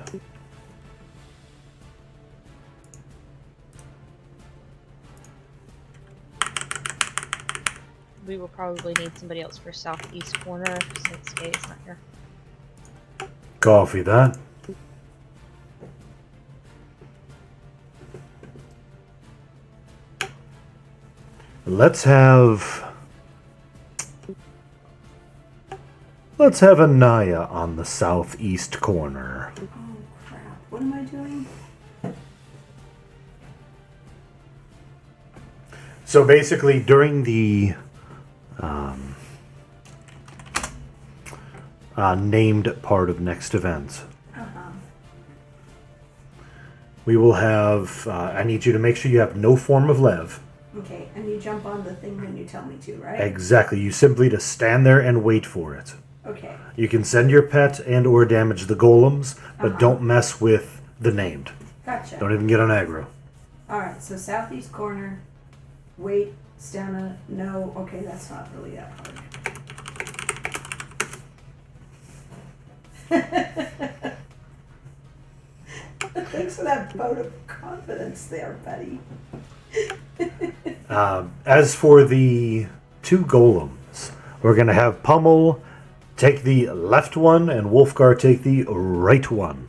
We will probably need somebody else for southeast corner since Gabe's not here. Coffee that. Let's have Let's have Anaya on the southeast corner. Oh crap! What am I doing? So basically, during the named part of next event, we will have. I need you to make sure you have no form of lev. Okay, and you jump on the thing when you tell me to, right? Exactly. You simply just stand there and wait for it. Okay. You can send your pet and/or damage the golems, but don't mess with the named. Gotcha. Don't even get on aggro. All right. So southeast corner. Wait. Stamina. No. Okay, that's not really that hard. Thanks for that vote of confidence there, buddy. As for the 2 golems, we're going to have Pummel take the left one and Wolfgar take the right one.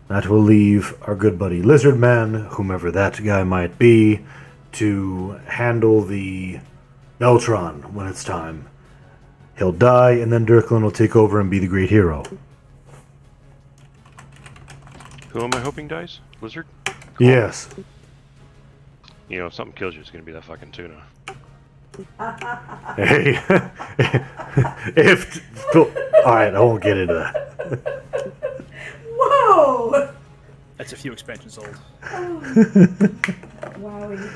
That will leave our good buddy Lizardman, whomever that guy might be, to handle the Beltron when it's time. He'll die, and then Dirklin will take over and be the great hero. Who am I hoping dies? Lizard? Yes. You know, if something kills you, it's gonna be that fucking tuna. Hey, alright, I won't get into that. Whoa! That's a few expansions old. Wowie.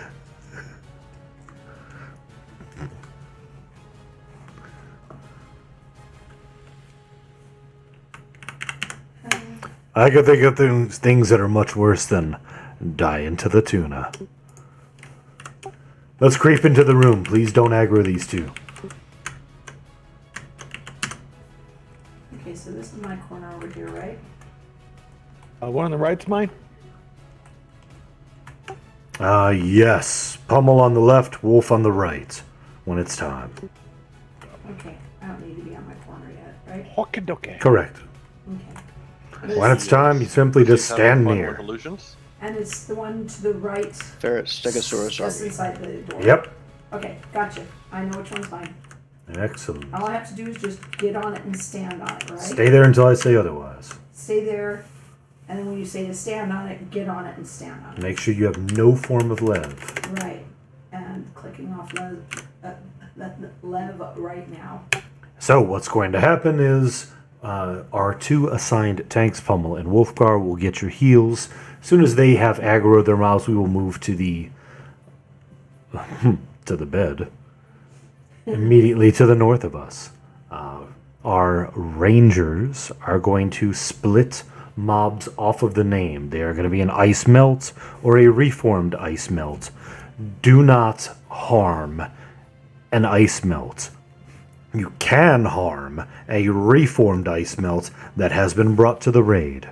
I can think of things that are much worse than die into the tuna. Let's creep into the room. Please don't aggro these 2. Okay, so this is my corner over here, right? One on the right's mine? Yes. Pummel on the left, Wolf on the right. When it's time. Okay, I don't need to be on my corner yet, right? Hokidoke. Correct. Okay. When it's time, you simply just stand near. Illusions? And it's the one to the right. Ferret Stegosaurus Just army. inside the door. Yep. Okay, gotcha. I know which one's mine. Excellent. All I have to do is just get on it and stand on it, right? Stay there until I say otherwise. Stay there, and then when you say to stand on it, get on it and stand on it. Make sure you have no form of lev. Right. And clicking off lev right now. So what's going to happen is our 2 assigned tanks, Pummel and Wolfgar, will get your heals. As soon as they have aggro their mouths, we will move to the to the bed. Immediately to the north of us. Our rangers are going to split mobs off of the name. They are going to be an ice melt or a reformed ice melt. Do not harm an ice melt. You can harm a reformed ice melt that has been brought to the raid.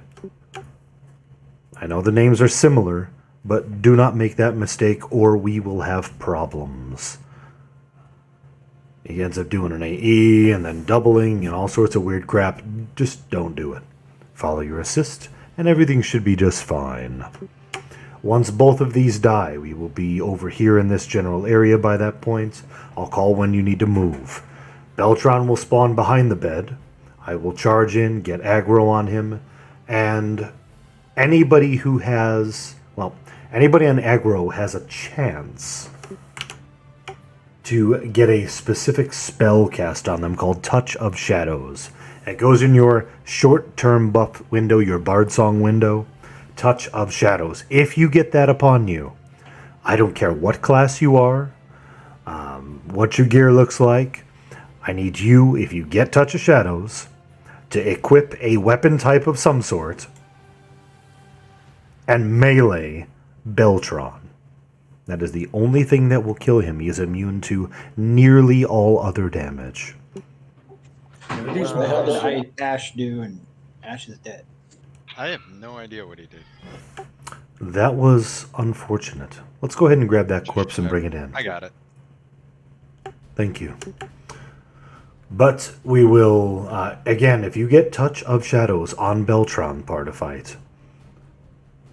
I know the names are similar, but do not make that mistake or we will have problems. He ends up doing an AE and then doubling and all sorts of weird crap. Just don't do it. Follow your assist and everything should be just fine. Once both of these die, we will be over here in this general area by that point. I'll call when you need to move. Beltron will spawn behind the bed. I will charge in, get aggro on him, and anybody who has, well, anybody on aggro has a chance to get a specific spell cast on them called Touch of Shadows. It goes in your short-term buff window, your Bard Song window. Touch of Shadows. If you get that upon you, I don't care what class you are, what your gear looks like, I need you, if you get Touch of Shadows, to equip a weapon type of some sort and melee Beltron. That is the only thing that will kill him. He is immune to nearly all other damage. What the hell did Ash do? And Ash is dead. I have no idea what he did. That was unfortunate. Let's go ahead and grab that corpse and bring it in. I got it. Thank you. But we will, again, if you get Touch of Shadows on Beltron part of fight,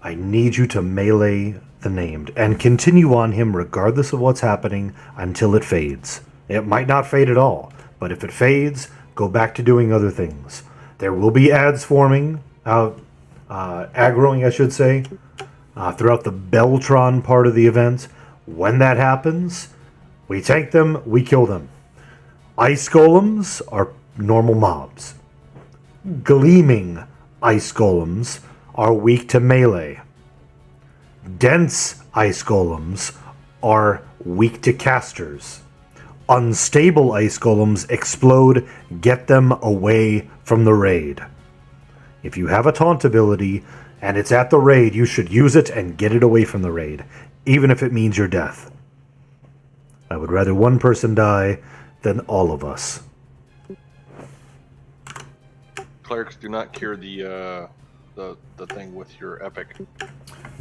I need you to melee the named and continue on him regardless of what's happening until it fades. It might not fade at all, but if it fades, go back to doing other things. There will be ads forming, aggroing, I should say, throughout the Beltron part of the event. When that happens, we tank them, we kill them. Ice golems are normal mobs. Gleaming ice golems are weak to melee. Dense ice golems are weak to casters. Unstable ice golems explode, get them away from the raid. If you have a taunt ability and it's at the raid, you should use it and get it away from the raid, even if it means your death. I would rather one person die than all of us. Clerics do not cure the thing with your epic.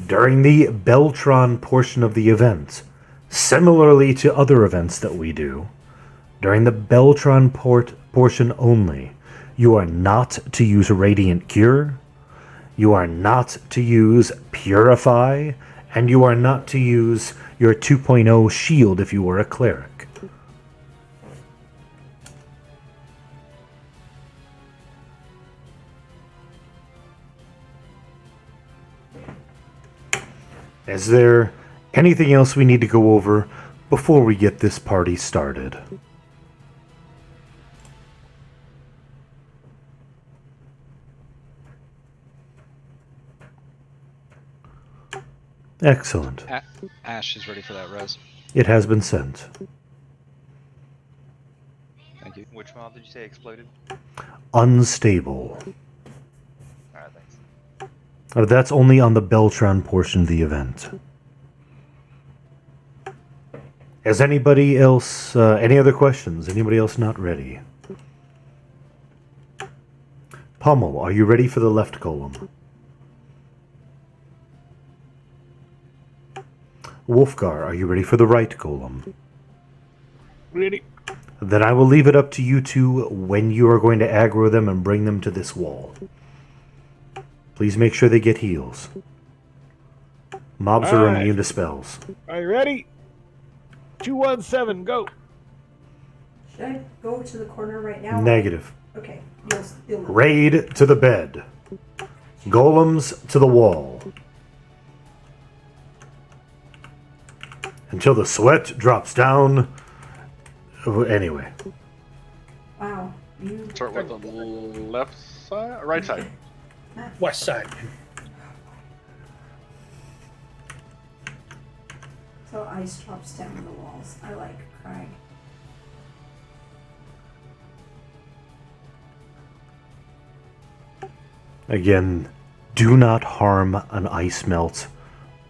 During the Beltron portion of the event, similarly to other events that we do, during the Beltron portion only, you are not to use Radiant Cure, you are not to use Purify, and you are not to use your 2.0 shield if you are a cleric. Is there anything else we need to go over before we get this party started? Excellent. Ash is ready for that res. It has been sent. Thank you. Which mob did you say exploded? Unstable. Alright, thanks. That's only on the Beltron portion of the event. Has anybody else, any other questions? Anybody else not ready? Pummel, are you ready for the left column? Wolfgar, are you ready for the right column? Ready. Then I will leave it up to you two when you are going to aggro them and bring them to this wall. Please make sure they get heals. Mobs are immune to spells. Are you ready? 217, go. Should I go to the corner right now? Negative. Okay. You'll Raid to the bed. Golems to the wall. Until the sweat drops down. Anyway. Wow. You Start with the left side, right side. West side. So ice drops down the walls. I like Craig. Again, do not harm an ice melt.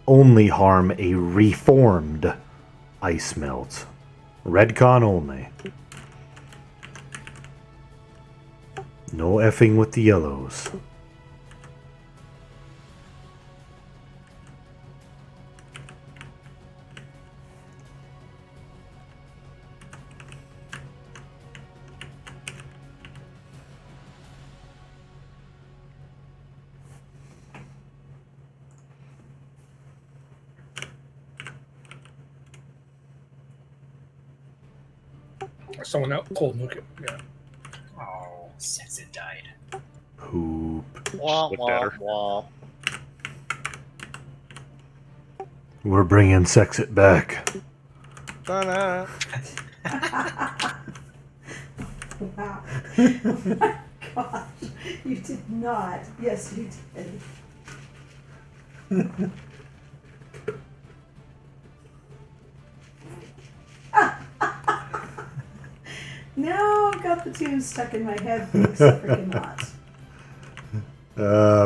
Only harm a reformed ice melt. Redcon only. No effing with the yellows. Someone out cold nuke it. Yeah. Oh, since it died. Poop. Looked at her. We're bringing Sexit back. Wow. Oh my gosh. You did not. Yes, you did. Now I've got the tune stuck in my head. Thanks, freaking not.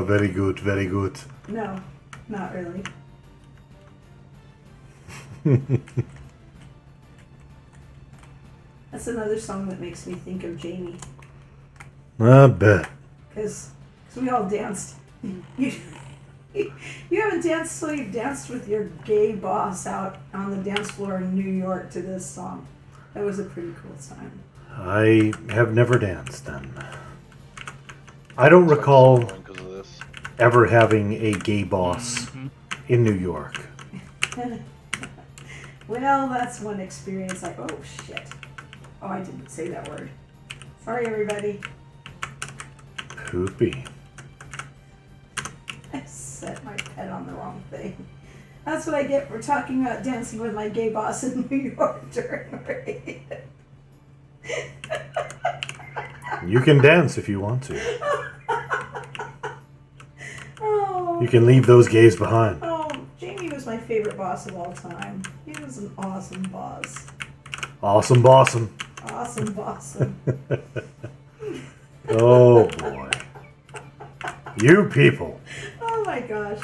Very good, very good. No, not really. That's another song that makes me think of Jamie. I bet. Because we all danced. You haven't danced till you've danced with your gay boss out on the dance floor in New York to this song. That was a pretty cool time. I have never danced then. I don't recall ever having a gay boss in New York. Well, that's one experience like, oh shit. Oh, I didn't say that word. Sorry, everybody. Poopy. I set my pet on the wrong thing. That's what I get for talking about dancing with my gay boss in New York during raid. You can dance if you want to. Oh. You can leave those gays behind. Oh, Jamie was my favorite boss of all time. He was an awesome boss. Awesome bossum. Awesome bossum. Oh boy. You people. Oh my gosh.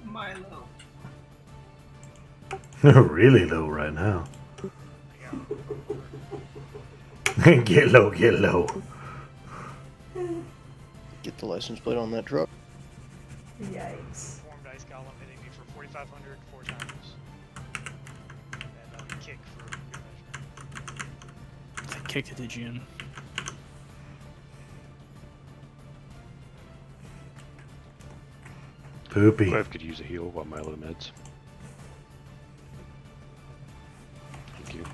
Milo. Really low right now. Get low, get low. Get the license plate on that truck. Yikes. Form dice column hitting me for 4,500 4 times. And kick for good measure. I kicked it, did you? Poopy. Clive could use a heal while Milo meds. Thank you.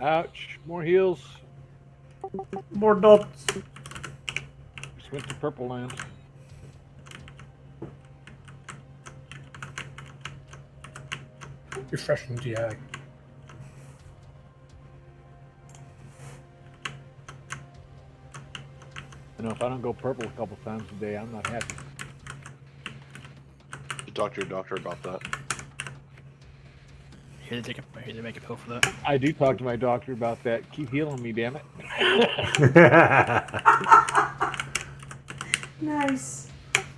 Ouch. More heals. More dots. Just went to purple land. Refreshing DI. You know, if I don't go purple a couple times a day, I'm not happy. You talk to your doctor about that. Here to make a pill for that. I do talk to my doctor about that. Keep healing me, damn it. Nice.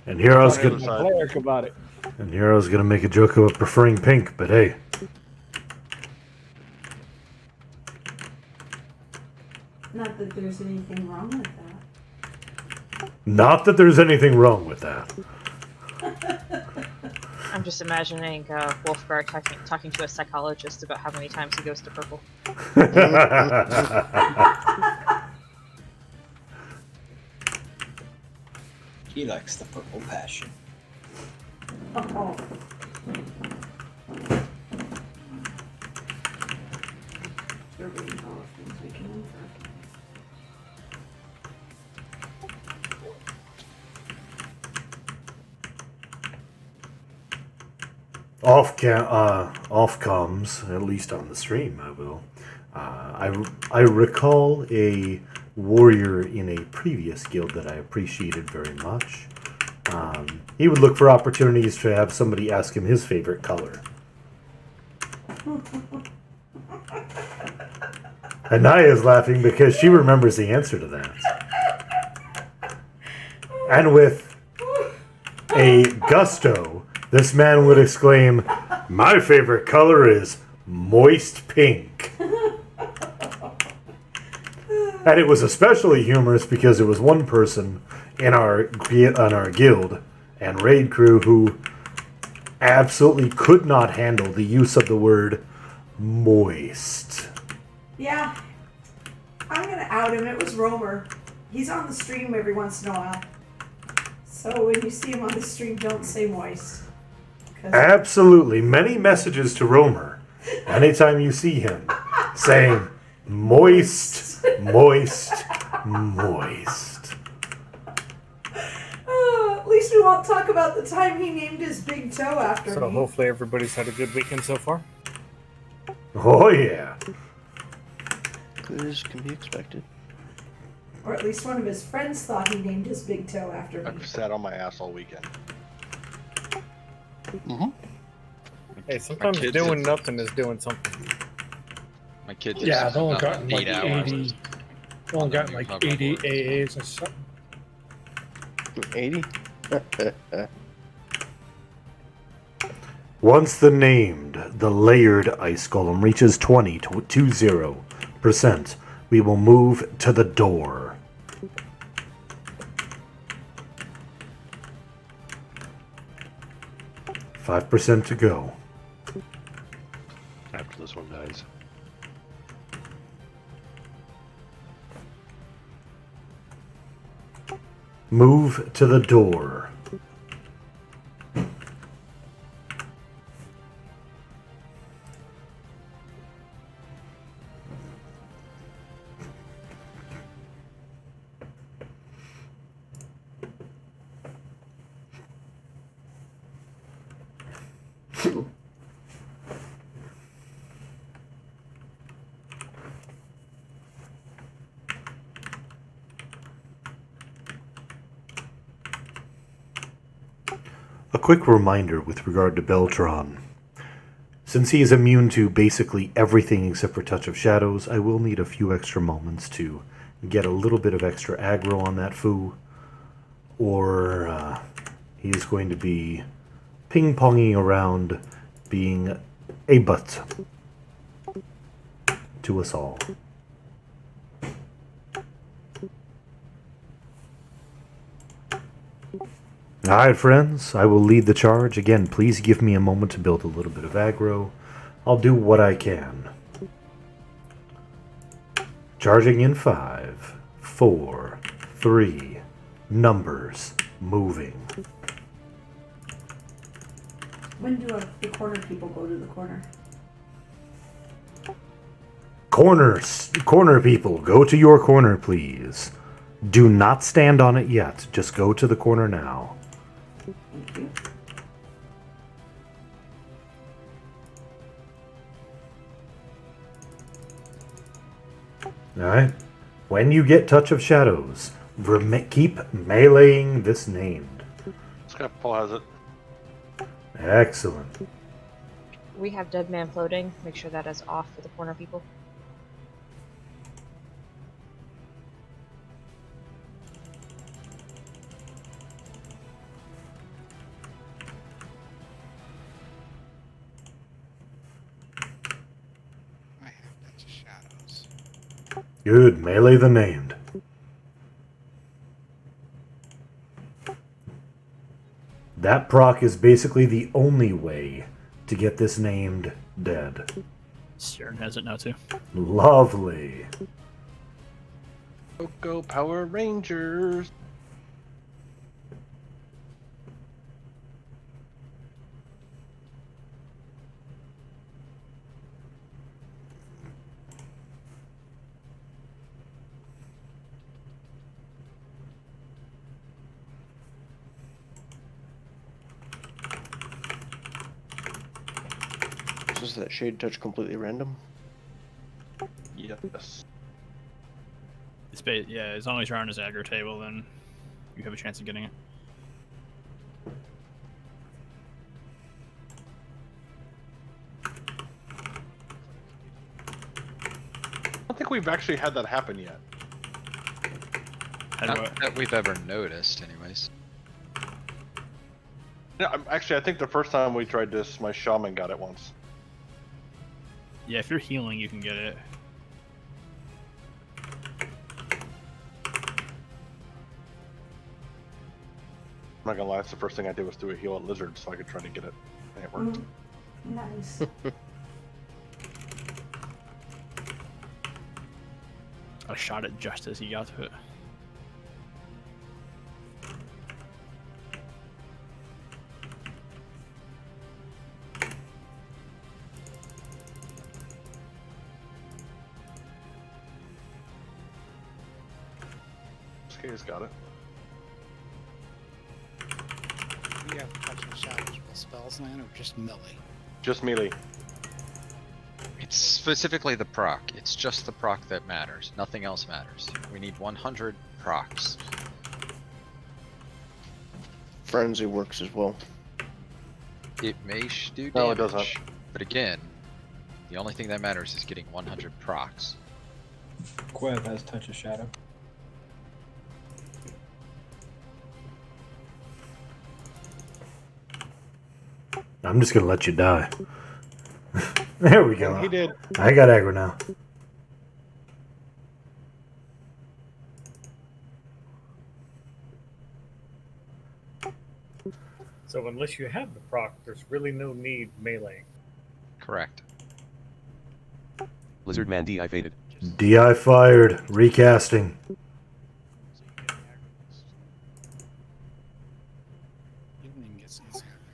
And here I was Talking gonna to my cleric about it. And here I was gonna make a joke about preferring pink, but hey. Not that there's anything wrong with that. Not that there's anything wrong with that. I'm just imagining Wolfgar talking to a psychologist about how many times he goes to purple. He likes the purple passion. Oh. Off comes, at least on the stream, I will. I recall a warrior in a previous guild that I appreciated very much. He would look for opportunities to have somebody ask him his favorite color. Anaya's laughing because she remembers the answer to that. And with a gusto, this man would exclaim, "My favorite color is moist pink." And it was especially humorous because there was one person in our guild and raid crew who absolutely could not handle the use of the word moist. Yeah. I'm gonna out him. It was Romer. He's on the stream every once in a while. So when you see him on the stream, don't say moist. Absolutely. Many messages to Romer anytime you see him saying moist, moist, moist. At least we won't talk about the time he named his big toe after So me. hopefully everybody's had a good weekend so far. Oh yeah. Good as can be expected. Or at least one of his friends thought he named his big toe after me. I've sat on my ass all weekend. Mm-hmm. Hey, sometimes kid doing did- nothing is doing something. My kid did Yeah, I've only about gotten like 8 hours. 80. I've only gotten like 80 AAs or something. 80? Once the named, the layered ice golem reaches 20%, we will move to the door. %5 to go. After this one dies. Move to the door. A quick reminder with regard to Beltron. Since he is immune to basically everything except for Touch of Shadows, I will need a few extra moments to get a little bit of extra aggro on that foo, or he is going to be ping-ponging around being a butt to us all. Alright, friends, I will lead the charge. Again, please give me a moment to build a little bit of aggro. I'll do what I can. Charging in 5, 4, 3, numbers, moving. When do the corner people go to the corner? Corner people, go to your corner, please. Do not stand on it yet. Just go to the corner now. Thank you. Alright. When you get Touch of Shadows, keep meleeing this named. Paul has it. Excellent. We have Dead Man floating. Make sure that is off for the corner people. Good, melee the named. That proc is basically the only way to get this named dead. Stern has it now too. Lovely. Go Power Rangers. Is that Shade Touch completely random? Yes. Yeah, as long as you're on his aggro table, then you have a chance of getting it. I don't think we've actually had that happen yet. Not that we've ever noticed, anyways. Yeah, actually, I think the first time we tried this, my shaman got it once. Yeah, if you're healing, you can get it. I'm not gonna lie, it's the first thing I did was do a heal at lizard so I could try to get it. And it worked. Nice. I shot it just as he got to it. SK's got it. We have Touch of Shadows with spells land or just melee? Just melee. It's specifically the proc. It's just the proc that matters. Nothing else matters. We need 100 procs. Frenzy works as well. It may do damage. No, it doesn't. But again, the only thing that matters is getting 100 procs. Quev has Touch of Shadow. I'm just gonna let you die. There we go. And he did. I got aggro now. So unless you have the proc, there's really no need melee. Correct. Lizard Man DI faded. DI fired. Recasting.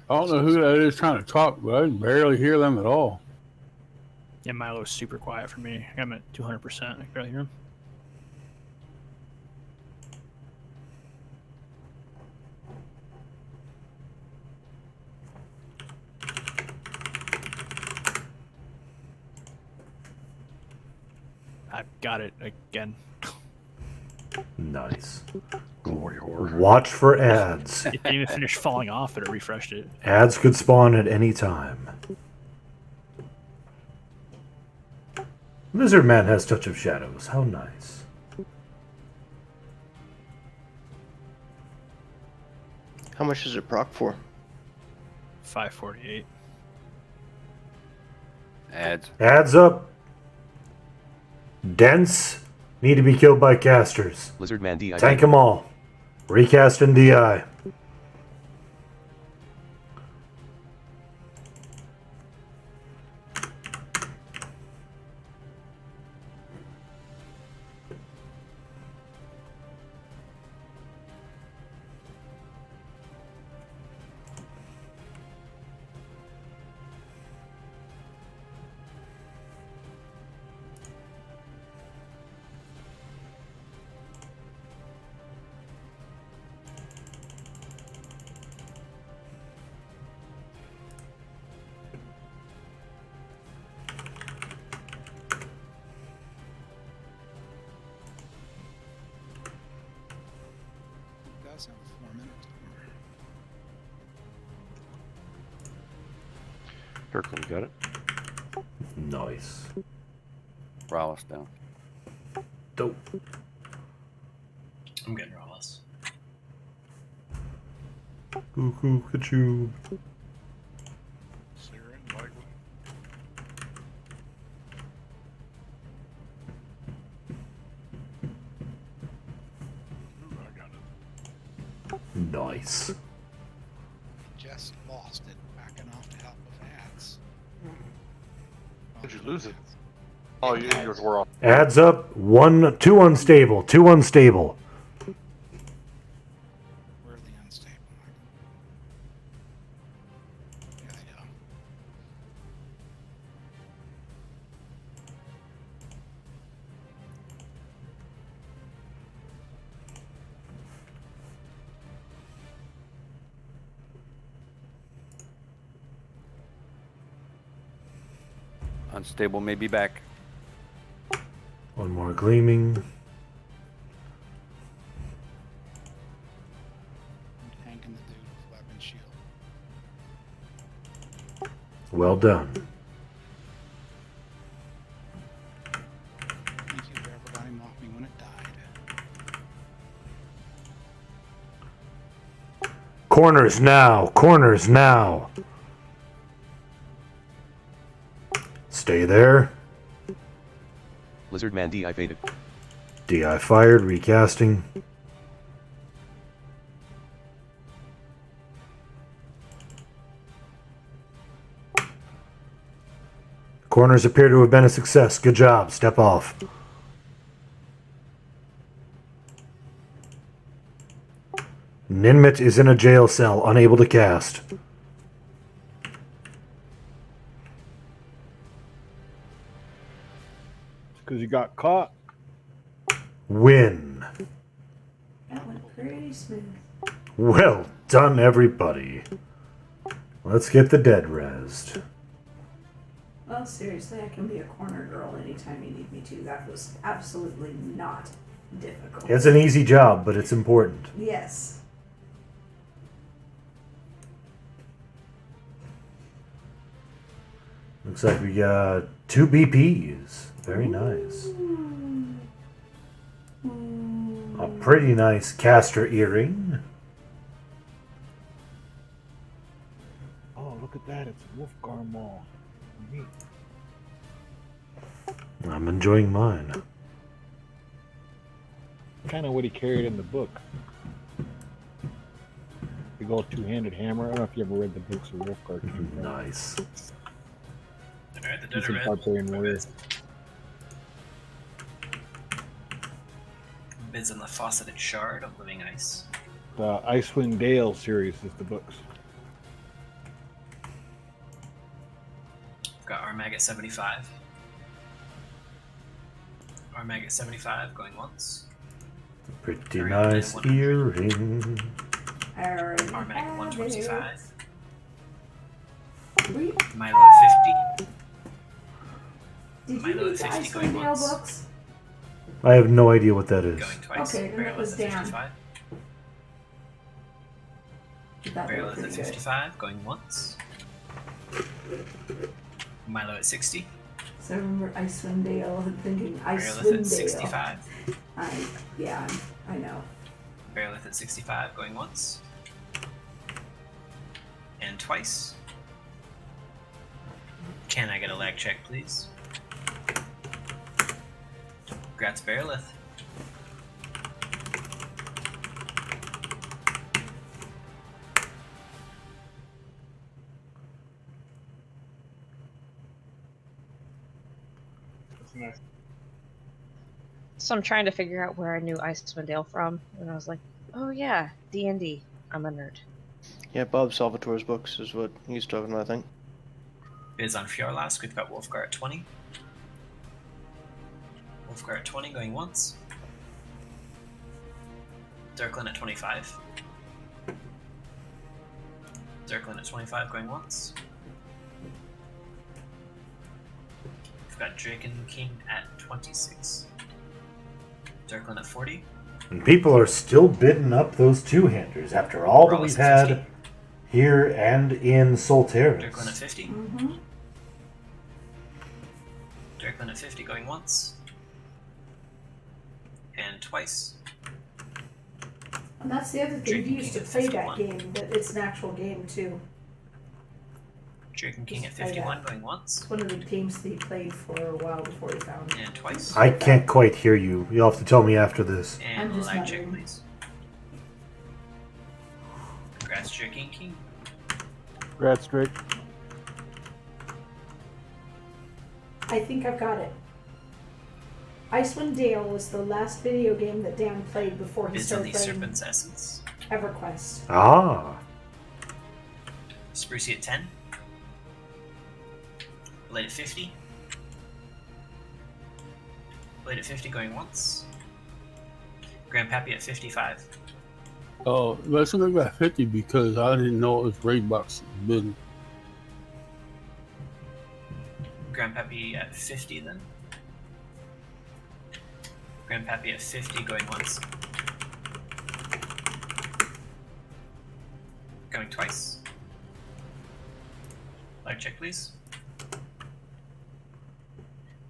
I don't know who that is trying to talk, but I can barely hear them at all. Yeah, Milo's super quiet for me. I'm at 200%. I can barely hear him. I got it again. Nice. Glory horde. Watch for ads. It didn't even finish falling off, but it refreshed it. Ads could spawn at any time. Lizard Man has touch of shadows. How nice. How much does it proc for? 548. Ads. Ads up. Dense need to be killed by casters. Lizard Man DI. Tank them all. Recast and DI. Does have a 4 minute timer. Kirkland got it. Nice. Rallis down. Dope. I'm getting Rallis. Cuckoo, ka-choo. Siren, Michael. Ooh, I got it. Nice. Just lost it, backing off to help with ads. Did you lose it? Oh, yours were off. Ads up. 1, 2 unstable. 2 unstable. Where are the unstable? There they go. Unstable may be back. One more gleaming. Hanking the dude with weapon shield. Well done. Thank you, whoever got him off me when it died. Corners now. Corners now. Stay there. Lizard Man DI faded. DI fired. Recasting. Corners appear to have been a success. Good job. Step off. Ninmit is in a jail cell, unable to cast. Because he got caught. Win. That went pretty smooth. Well done, everybody. Let's get the dead rezzed. Well, seriously, I can be a corner girl anytime you need me to. That was absolutely not difficult. It's an easy job, but it's important. Yes. Looks like we got 2 BPs. Very nice. A pretty nice caster earring. Oh, look look at that. It's a Wolfgar Mall. Neat. I'm enjoying mine. Kind of what he carried in the book. Big old two-handed hammer. I don't know if you ever read the books of Wolfgar. Nice. Alright, the He's a Red. barbarian warrior. Bids on the Fauceted Shard of Living Ice. The Icewind Dale series is the books. Got Armag at 75. Armag at 75, going once. Pretty nice earring. Armag at 125. We, Milo at 50. did you Milo read at the 50 going Icewind Dale once. books? I have no idea what that is. Going twice. Okay, then that was Bearlith at Dan. 55. That looked Bearlith pretty at good. 55, going once. Milo at 60. So I remember Icewind Dale and thinking Bearlith Icewind at Dale. 65. I know. Bearlith at 65, going once. And twice. Can I get a lag check, please? Grats, Bearlith. So I'm trying to figure out where I knew Icewind Dale from, and I was like, oh yeah, D&D. I'm a nerd. Yeah, Bob Salvatore's books is what he's talking about, I think. Bids on Fjorlask, we've got Wolfgar at 20. Wolfgar at 20, going once. Zerklin at 25. Zerklin at 25, going once. We've got Draken King at 26. Zerklin at 40. And people are still bidding up those two-handers after all that Rollus we've at had here and in Solterra. Zerklin at 50. Mm-hmm. Zerklin at 50, going once. And twice. And that's the other thing. Draken You used to King at play that 51. game, that it's an actual game too. Draken King at Just play 51, that. going once. It's one of the games that he played for a while before he found it. And twice. I can't quite hear you. You'll have to tell me after this. And I'm just lag check, muttering. please. Congrats, Draken King. Congrats, Drake. I think I've got it. Icewind Dale was the last video game that Dan played before he Bids on started the playing Serpent's Essence. Everquest. Ah. Sprucey at 10. Blade at 50. Blade at 50 going once. Grandpappy at 55. Oh, let's look at 50 because I didn't know it was raid box bid. Grandpappy at 50 then. Grandpappy at 50 going once. Going twice. Lag check, please.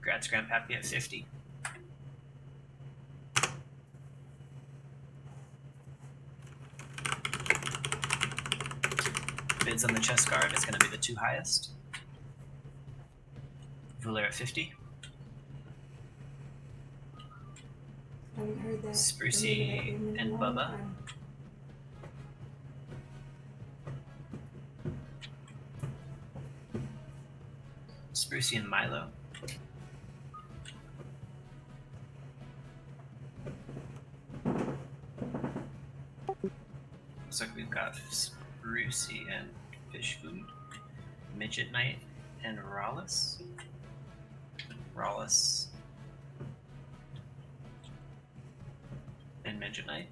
Grats, Grandpappy at 50. Bids on the chest guard is going to be the two highest. Vuller at 50. I haven't heard that. Sprucey and Bubba. Sprucey and Milo. Looks like we've got Sprucey and Fish Food, Midget Knight, and Rollis. Rollis and Midget Knight.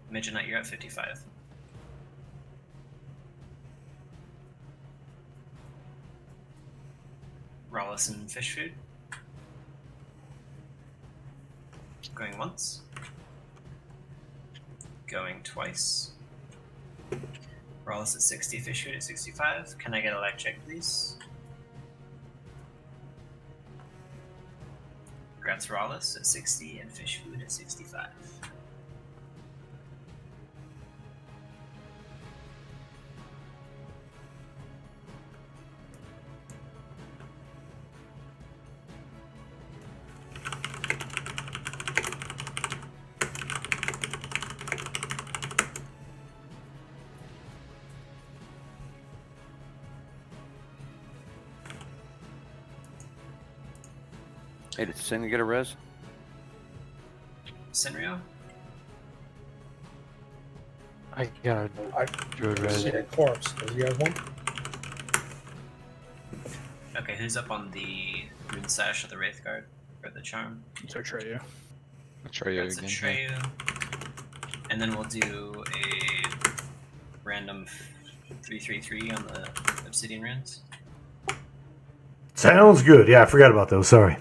Midget Knight, you're at 55. Rollis and Fish Food. Going once. Going twice. Rollis at 60, Fish Food at 65. Can I get a lag check, please? Grats Rollis at 60 and Fish Food at 65. Hey, did Sin get a res? Sinrio? I got a druid res. See a corpse. Does he have one? Okay, who's up on the rune sash of the Wraith Guard? Or the charm? It's Atreyu. Atreyu That's again. Atreyu. And then we'll do a random 333 on the obsidian runes. Sounds good. Yeah, I forgot about those. Sorry.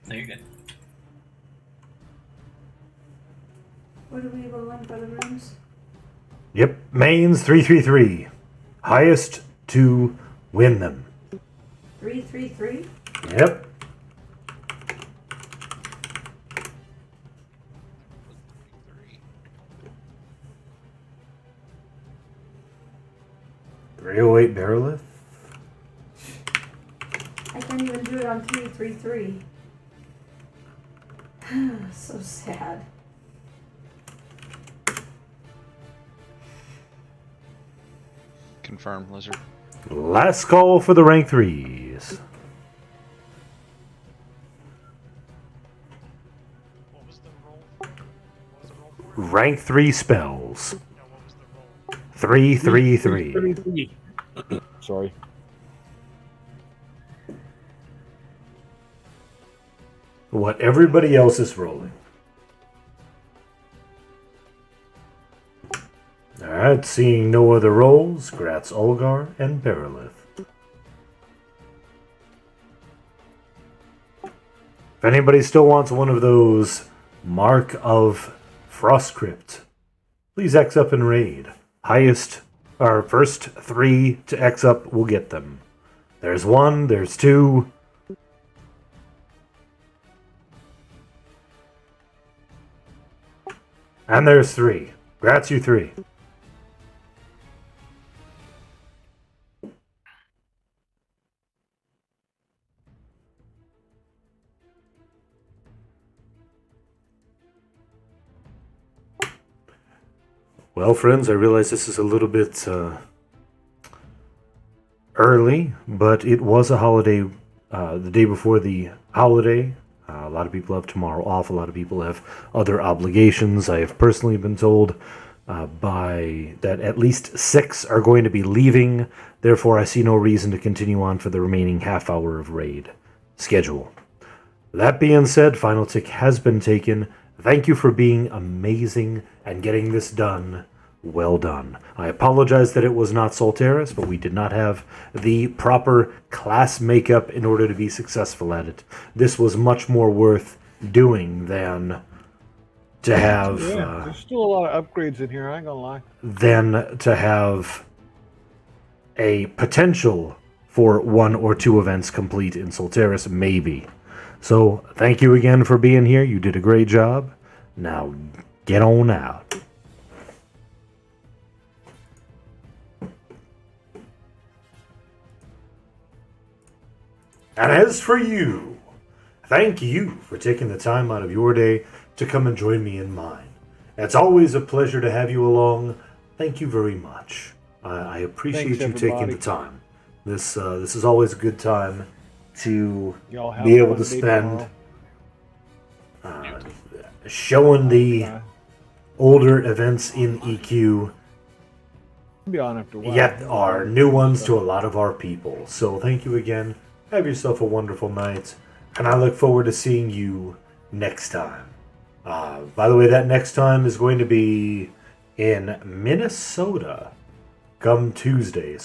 No, you're good. What are we rolling for the rooms? Yep, mains 333. Highest to win them. 333? Yep. .308 Barrelith. I can't even do it on 333. So sad. Confirm, Lizard. Last call for the rank 3s. Rank 3 spells. 333. Sorry. What everybody else is rolling. Alright, seeing no other rolls, Gratz Olgar and Barrelith. If anybody still wants one of those Mark of Frostcrypt, please X up and raid. Highest, or first 3 to X up will get them. There's 1, there's 2. And there's 3. Grats you 3. Well, friends, I realize this is a little bit early, but it was a holiday, the day before the holiday. A lot of people have tomorrow off. A lot of people have other obligations. I have personally been told by that at least 6 are going to be leaving. Therefore, I see no reason to continue on for the remaining half hour of raid schedule. That being said, final tick has been taken. Thank you for being amazing and getting this done. Well done. I apologize that it was not Solteris, but we did not have the proper class makeup in order to be successful at it. This was much more worth doing than to have... there's still a lot of upgrades in here, I ain't gonna lie. than to have a potential for 1 or 2 events complete in Solteris, maybe. So, thank you again for being here. You did a great job. Now, get on out. And as for you, thank you for taking the time out of your day to come and join me in mine. It's always a pleasure to have you along. Thank you very much. I appreciate Thanks, you taking everybody. the time. This is always a good time to Y'all have be a able to fun day spend tomorrow. showing the older events in EQ, Be on after a while. yet are new ones to a lot of our people. So thank you again. Have yourself a wonderful night, and I look forward to seeing you next time. By the way, that next time is going to be in Minnesota come Tuesday.